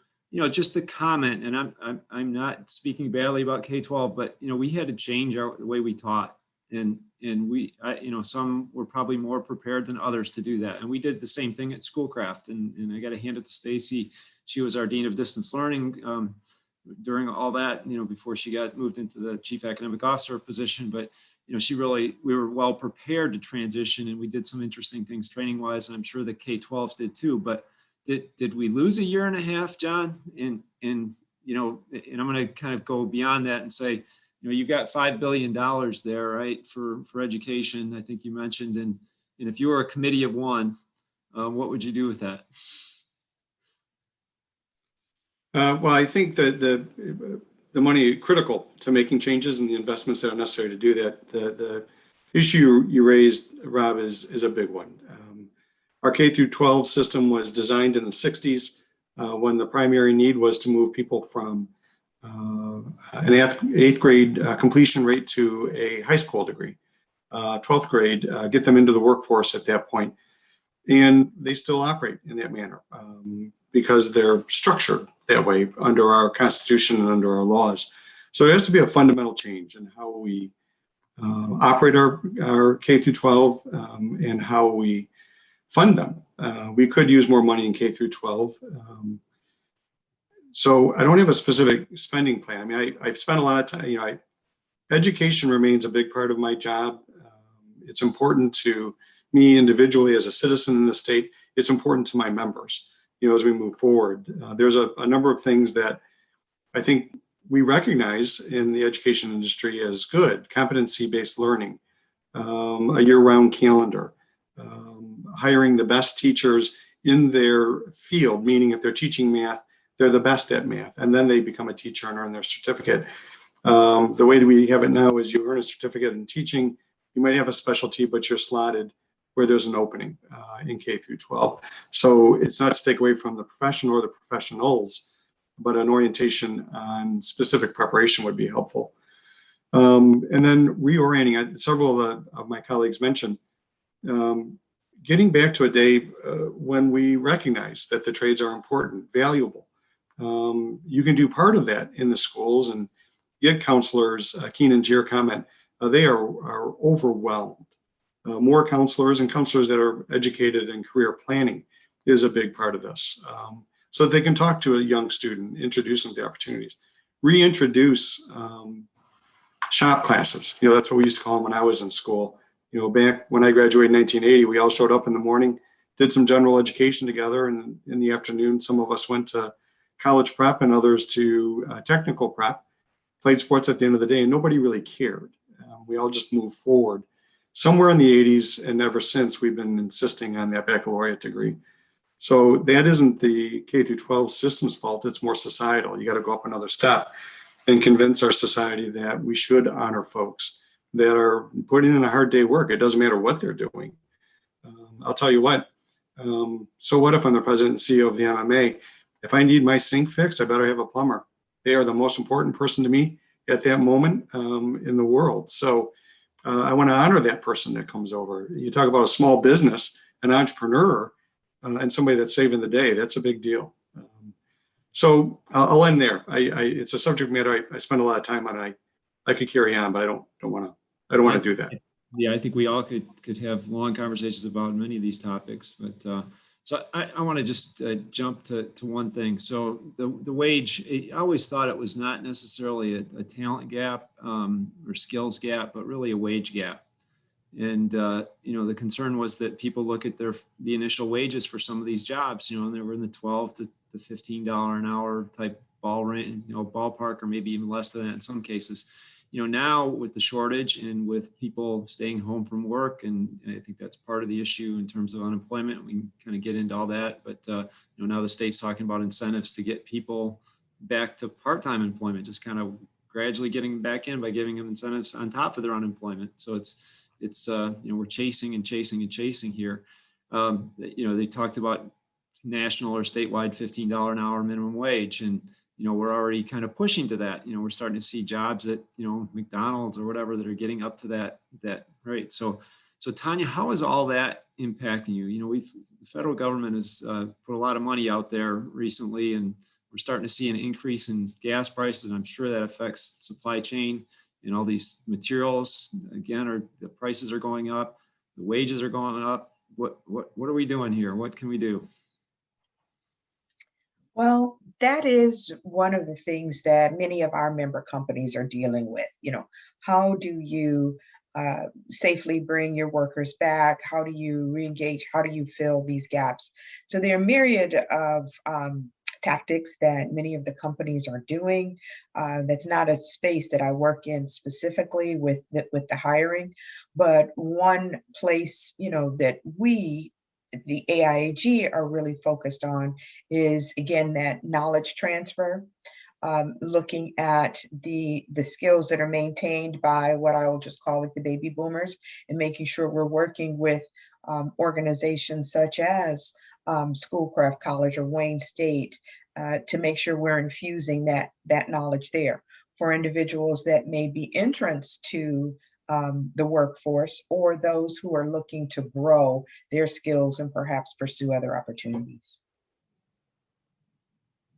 E: just the comment, and I'm not speaking badly about K-12, but, we had to change the way we taught. And we, some were probably more prepared than others to do that. And we did the same thing at Schoolcraft. And I got to hand it to Stacy. She was our Dean of Distance Learning during all that, before she got moved into the Chief Academic Officer position. But, we were well prepared to transition, and we did some interesting things training wise. And I'm sure the K-12s did too. But did we lose a year and a half, John? And I'm going to kind of go beyond that and say, you've got $5 billion there, right, for education, I think you mentioned. And if you were a committee of one, what would you do with that?
D: Well, I think that the money critical to making changes and the investments that are necessary to do that. The issue you raised, Rob, is a big one. Our K through 12 system was designed in the 60s when the primary need was to move people from an eighth grade completion rate to a high school degree, 12th grade, get them into the workforce at that point. And they still operate in that manner because they're structured that way under our Constitution and under our laws. So there has to be a fundamental change in how we operate our K through 12 and how we fund them. We could use more money in K through 12. So I don't have a specific spending plan. I mean, I've spent a lot of time, education remains a big part of my job. It's important to me individually as a citizen in the state. It's important to my members, as we move forward. There's a number of things that I think we recognize in the education industry as good: competency-based learning, a year-round calendar, hiring the best teachers in their field, meaning if they're teaching math, they're the best at math, and then they become a teacher and earn their certificate. The way that we have it now is you earn a certificate in teaching. You might have a specialty, but you're slotted where there's an opening in K through 12. So it's not to take away from the profession or the professionals, but an orientation on specific preparation would be helpful. And then reorienting, several of my colleagues mentioned, getting back to a day when we recognize that the trades are important, valuable. You can do part of that in the schools and get counselors. Keenan, to your comment, they are overwhelmed. More counselors and counselors that are educated in career planning is a big part of this. So that they can talk to a young student, introduce them to opportunities, reintroduce shop classes. That's what we used to call them when I was in school. Back when I graduated in 1980, we all showed up in the morning, did some general education together, and in the afternoon, some of us went to college prep and others to technical prep, played sports at the end of the day, and nobody really cared. We all just moved forward. Somewhere in the 80s and ever since, we've been insisting on that baccalaureate degree. So that isn't the K through 12 system's fault, it's more societal. You got to go up another step and convince our society that we should honor folks that are putting in a hard day work. It doesn't matter what they're doing. I'll tell you what, so what if I'm the president and CEO of the MMA? If I need my sink fixed, I better have a plumber. They are the most important person to me at that moment in the world. So I want to honor that person that comes over. You talk about a small business, an entrepreneur, and somebody that's saving the day. That's a big deal. So I'll end there. It's a subject matter I spend a lot of time on. I could carry on, but I don't want to do that.
E: Yeah, I think we all could have long conversations about many of these topics, but so I want to just jump to one thing. So the wage, I always thought it was not necessarily a talent gap or skills gap, but really a wage gap. And the concern was that people look at the initial wages for some of these jobs, and they were in the $12 to $15 an hour type ballpark, or maybe even less than that in some cases. Now with the shortage and with people staying home from work, and I think that's part of the issue in terms of unemployment. We can kind of get into all that, but now the state's talking about incentives to get people back to part-time employment, just kind of gradually getting back in by giving them incentives on top of their unemployment. So it's we're chasing and chasing and chasing here. They talked about national or statewide $15 an hour minimum wage, and we're already kind of pushing to that. We're starting to see jobs at McDonald's or whatever that are getting up to that rate. So Tonya, how is all that impacting you? The federal government has put a lot of money out there recently, and we're starting to see an increase in gas prices, and I'm sure that affects supply chain and all these materials. Again, the prices are going up, the wages are going up. What are we doing here? What can we do?
I: Well, that is one of the things that many of our member companies are dealing with. How do you safely bring your workers back? How do you reengage? How do you fill these gaps? So there are a myriad of tactics that many of the companies are doing. That's not a space that I work in specifically with the hiring, but one place, that we, the AIAG, are really focused on is, again, that knowledge transfer, looking at the skills that are maintained by what I will just call the baby boomers, and making sure we're working with organizations such as Schoolcraft College or Wayne State to make sure we're infusing that knowledge there for individuals that may be entrants to the workforce, or those who are looking to grow their skills and perhaps pursue other opportunities.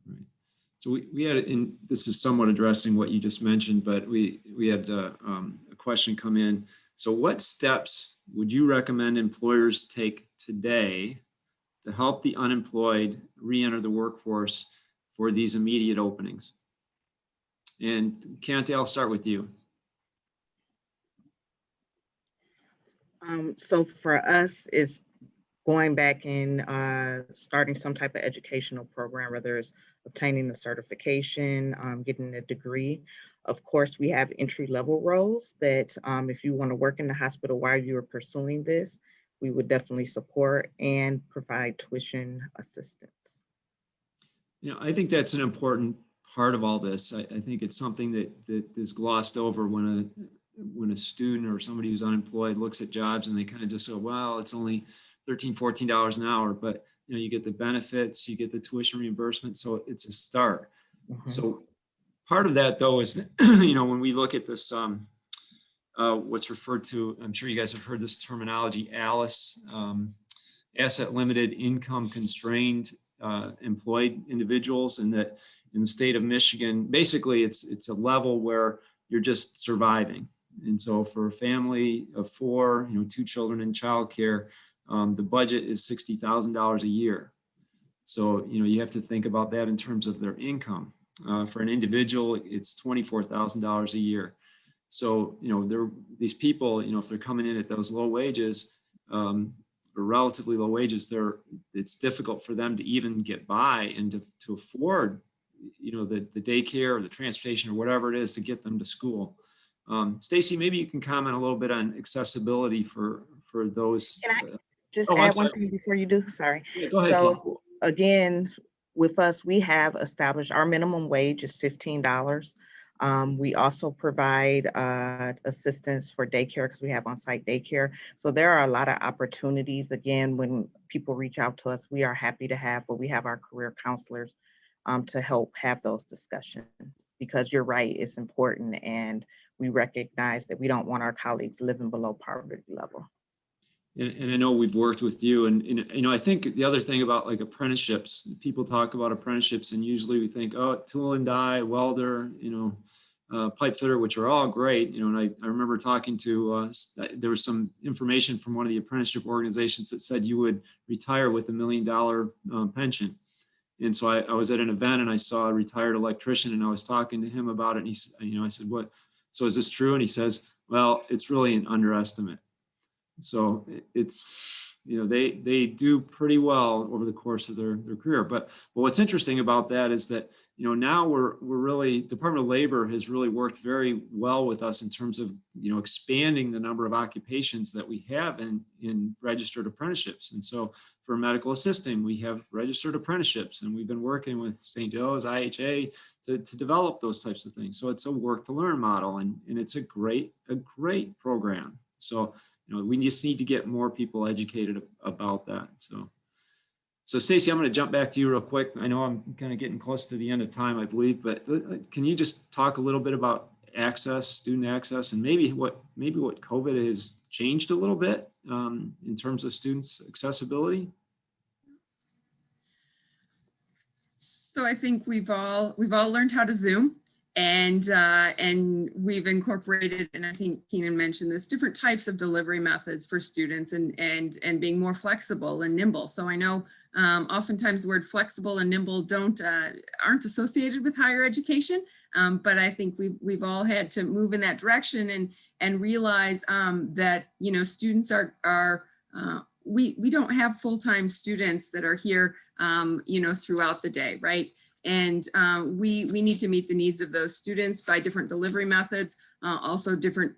E: Right. So we had, and this is somewhat addressing what you just mentioned, but we had a question come in. So what steps would you recommend employers take today to help the unemployed re-enter the workforce for these immediate openings? And Kante, I'll start with you.
F: So for us, it's going back and starting some type of educational program, whether it's obtaining the certification, getting a degree. Of course, we have entry-level roles that if you want to work in the hospital while you're pursuing this, we would definitely support and provide tuition assistance.
E: I think that's an important part of all this. I think it's something that is glossed over when a student or somebody who's unemployed looks at jobs and they kind of just go, well, it's only $13, $14 an hour, but you get the benefits, you get the tuition reimbursement, so it's a start. Mm-hmm. So part of that though is that, when we look at this, what's referred to, I'm sure you guys have heard this terminology, ALICE, asset limited income constrained employed individuals, and that in the state of Michigan, basically it's a level where you're just surviving. And so for a family of 4, 2 children in childcare, the budget is $60,000 a year. So, you have to think about that in terms of their income. For an individual, it's $24,000 a year. So, these people, if they're coming in at those low wages, or relatively low wages, it's difficult for them to even get by and to afford, the daycare or the transportation or whatever it is to get them to school. Stacy, maybe you can comment a little bit on accessibility for those.
F: Can I just add one thing before you do? Sorry.
E: Yeah, go ahead.
F: So again, with us, we have established our minimum wage is $15. We also provide assistance for daycare because we have on-site daycare. So there are a lot of opportunities. Again, when people reach out to us, we are happy to have, but we have our career counselors to help have those discussions, because you're right, it's important, and we recognize that we don't want our colleagues living below poverty level.
E: And I know we've worked with you, and I think the other thing about like apprenticeships, people talk about apprenticeships, and usually we think, oh, tool and die, welder, pipe fitter, which are all great, and I remember talking to, there was some information from one of the apprenticeship organizations that said you would retire with $1 million pension. And so I was at an event and I saw a retired electrician, and I was talking to him about it, and he, I said, what? So is this true? And he says, well, it's really an underestimate. So it's, they do pretty well over the course of their career. But what's interesting about that is that, now we're really, Department of Labor has really worked very well with us in terms of, expanding the number of occupations that we have in registered apprenticeships. And so for medical assisting, we have registered apprenticeships, and we've been working with St. Joe's, IHA to develop those types of things. So it's a work to learn model, and it's a great program. So, we just need to get more people educated about that. So Stacy, I'm going to jump back to you real quick. I know I'm kind of getting close to the end of time, I believe, but can you just talk a little bit about access, student access, and maybe what COVID has changed a little bit in terms of students' accessibility?
G: So I think we've all learned how to Zoom. And we've incorporated, and I think Keenan mentioned this, different types of delivery methods for students, and being more flexible and nimble. So I know oftentimes the word flexible and nimble aren't associated with higher education, but I think we've all had to move in that direction and realize that students are we don't have full-time students that are here throughout the day, right? And we need to meet the needs of those students by different delivery methods, also different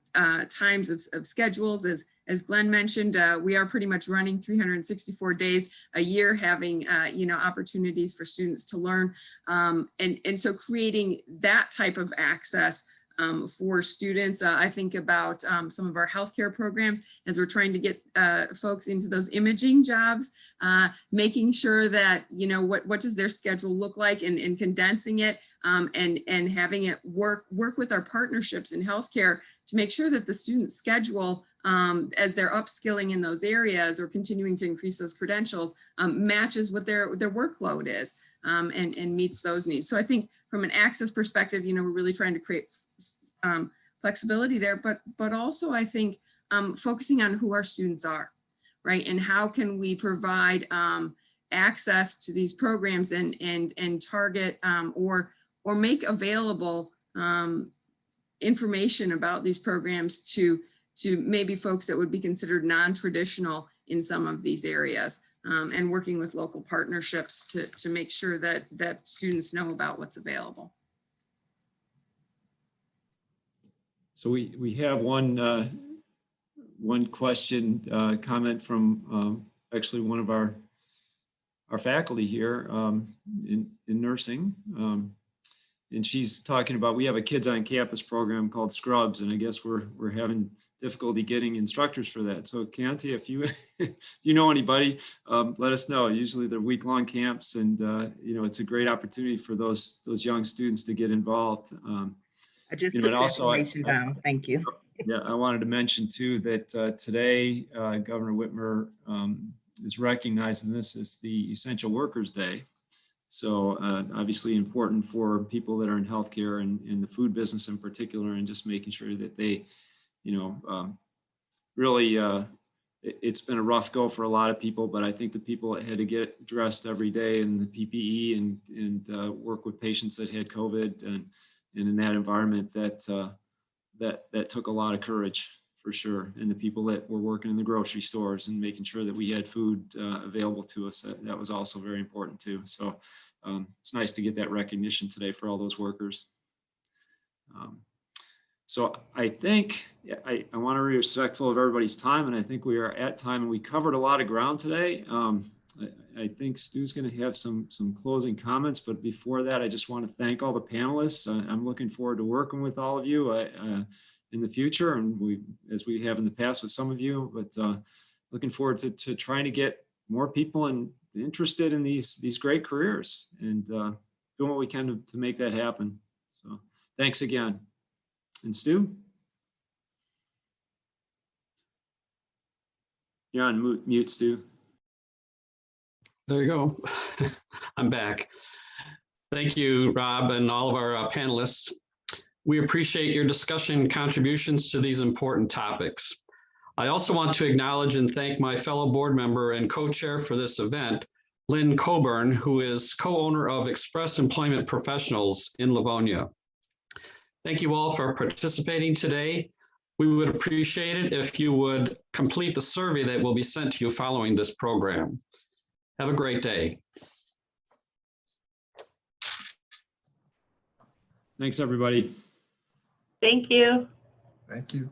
G: times of schedules. As Glenn mentioned, we are pretty much running 364 days a year, having opportunities for students to learn. And so creating that type of access for students. I think about some of our healthcare programs as we're trying to get folks into those imaging jobs, making sure that, what does their schedule look like, and condensing it, and having it work with our partnerships in healthcare to make sure that the student schedule, as they're upskilling in those areas or continuing to increase those credentials, matches what their workload is. and meets those needs. So I think from an access perspective, we're really trying to create flexibility there, but also I think focusing on who our students are, right? And how can we provide access to these programs and target or make available information about these programs to maybe folks that would be considered non-traditional in some of these areas, and working with local partnerships to make sure that students know about what's available.
E: So we have one question, comment from actually one of our faculty here in nursing. And she's talking about, we have a kids on campus program called Scrubs, and I guess we're having difficulty getting instructors for that. So Keontae, if you if you know anybody, let us know. Usually they're week-long camps, and it's a great opportunity for those young students to get involved.
F: I just
E: and
F: took the
E: also,
F: information down. Thank you.
E: Yeah, I wanted to mention too that today Governor Whitmer is recognizing this as the Essential Workers Day. So obviously important for people that are in healthcare and in the food business in particular, and just making sure that they, really, it's been a rough go for a lot of people, but I think the people that had to get dressed every day in the PPE and work with patients that had COVID and in that environment, that took a lot of courage for sure. And the people that were working in the grocery stores and making sure that we had food available to us, that was also very important too. So it's nice to get that recognition today for all those workers. So I think I want to be respectful of everybody's time, and I think we are at time, and we covered a lot of ground today. I think Stu's going to have some closing comments, but before that, I just want to thank all the panelists. I'm looking forward to working with all of you in the future, and as we have in the past with some of you, but looking forward to trying to get more people interested in these great careers and doing what we can to make that happen. So thanks again. And Stu? You're on mute, Stu.
C: There you go. I'm back. Thank you, Rob, and all of our panelists. We appreciate your discussion and contributions to these important topics. I also want to acknowledge and thank my fellow board member and co-chair for this event, Lynn Coburn, who is co-owner of Express Employment Professionals in Livonia. Thank you all for participating today. We would appreciate it if you would complete the survey that will be sent to you following this program. Have a great day.
E: Thanks, everybody.
A: Thank you.
H: Thank you.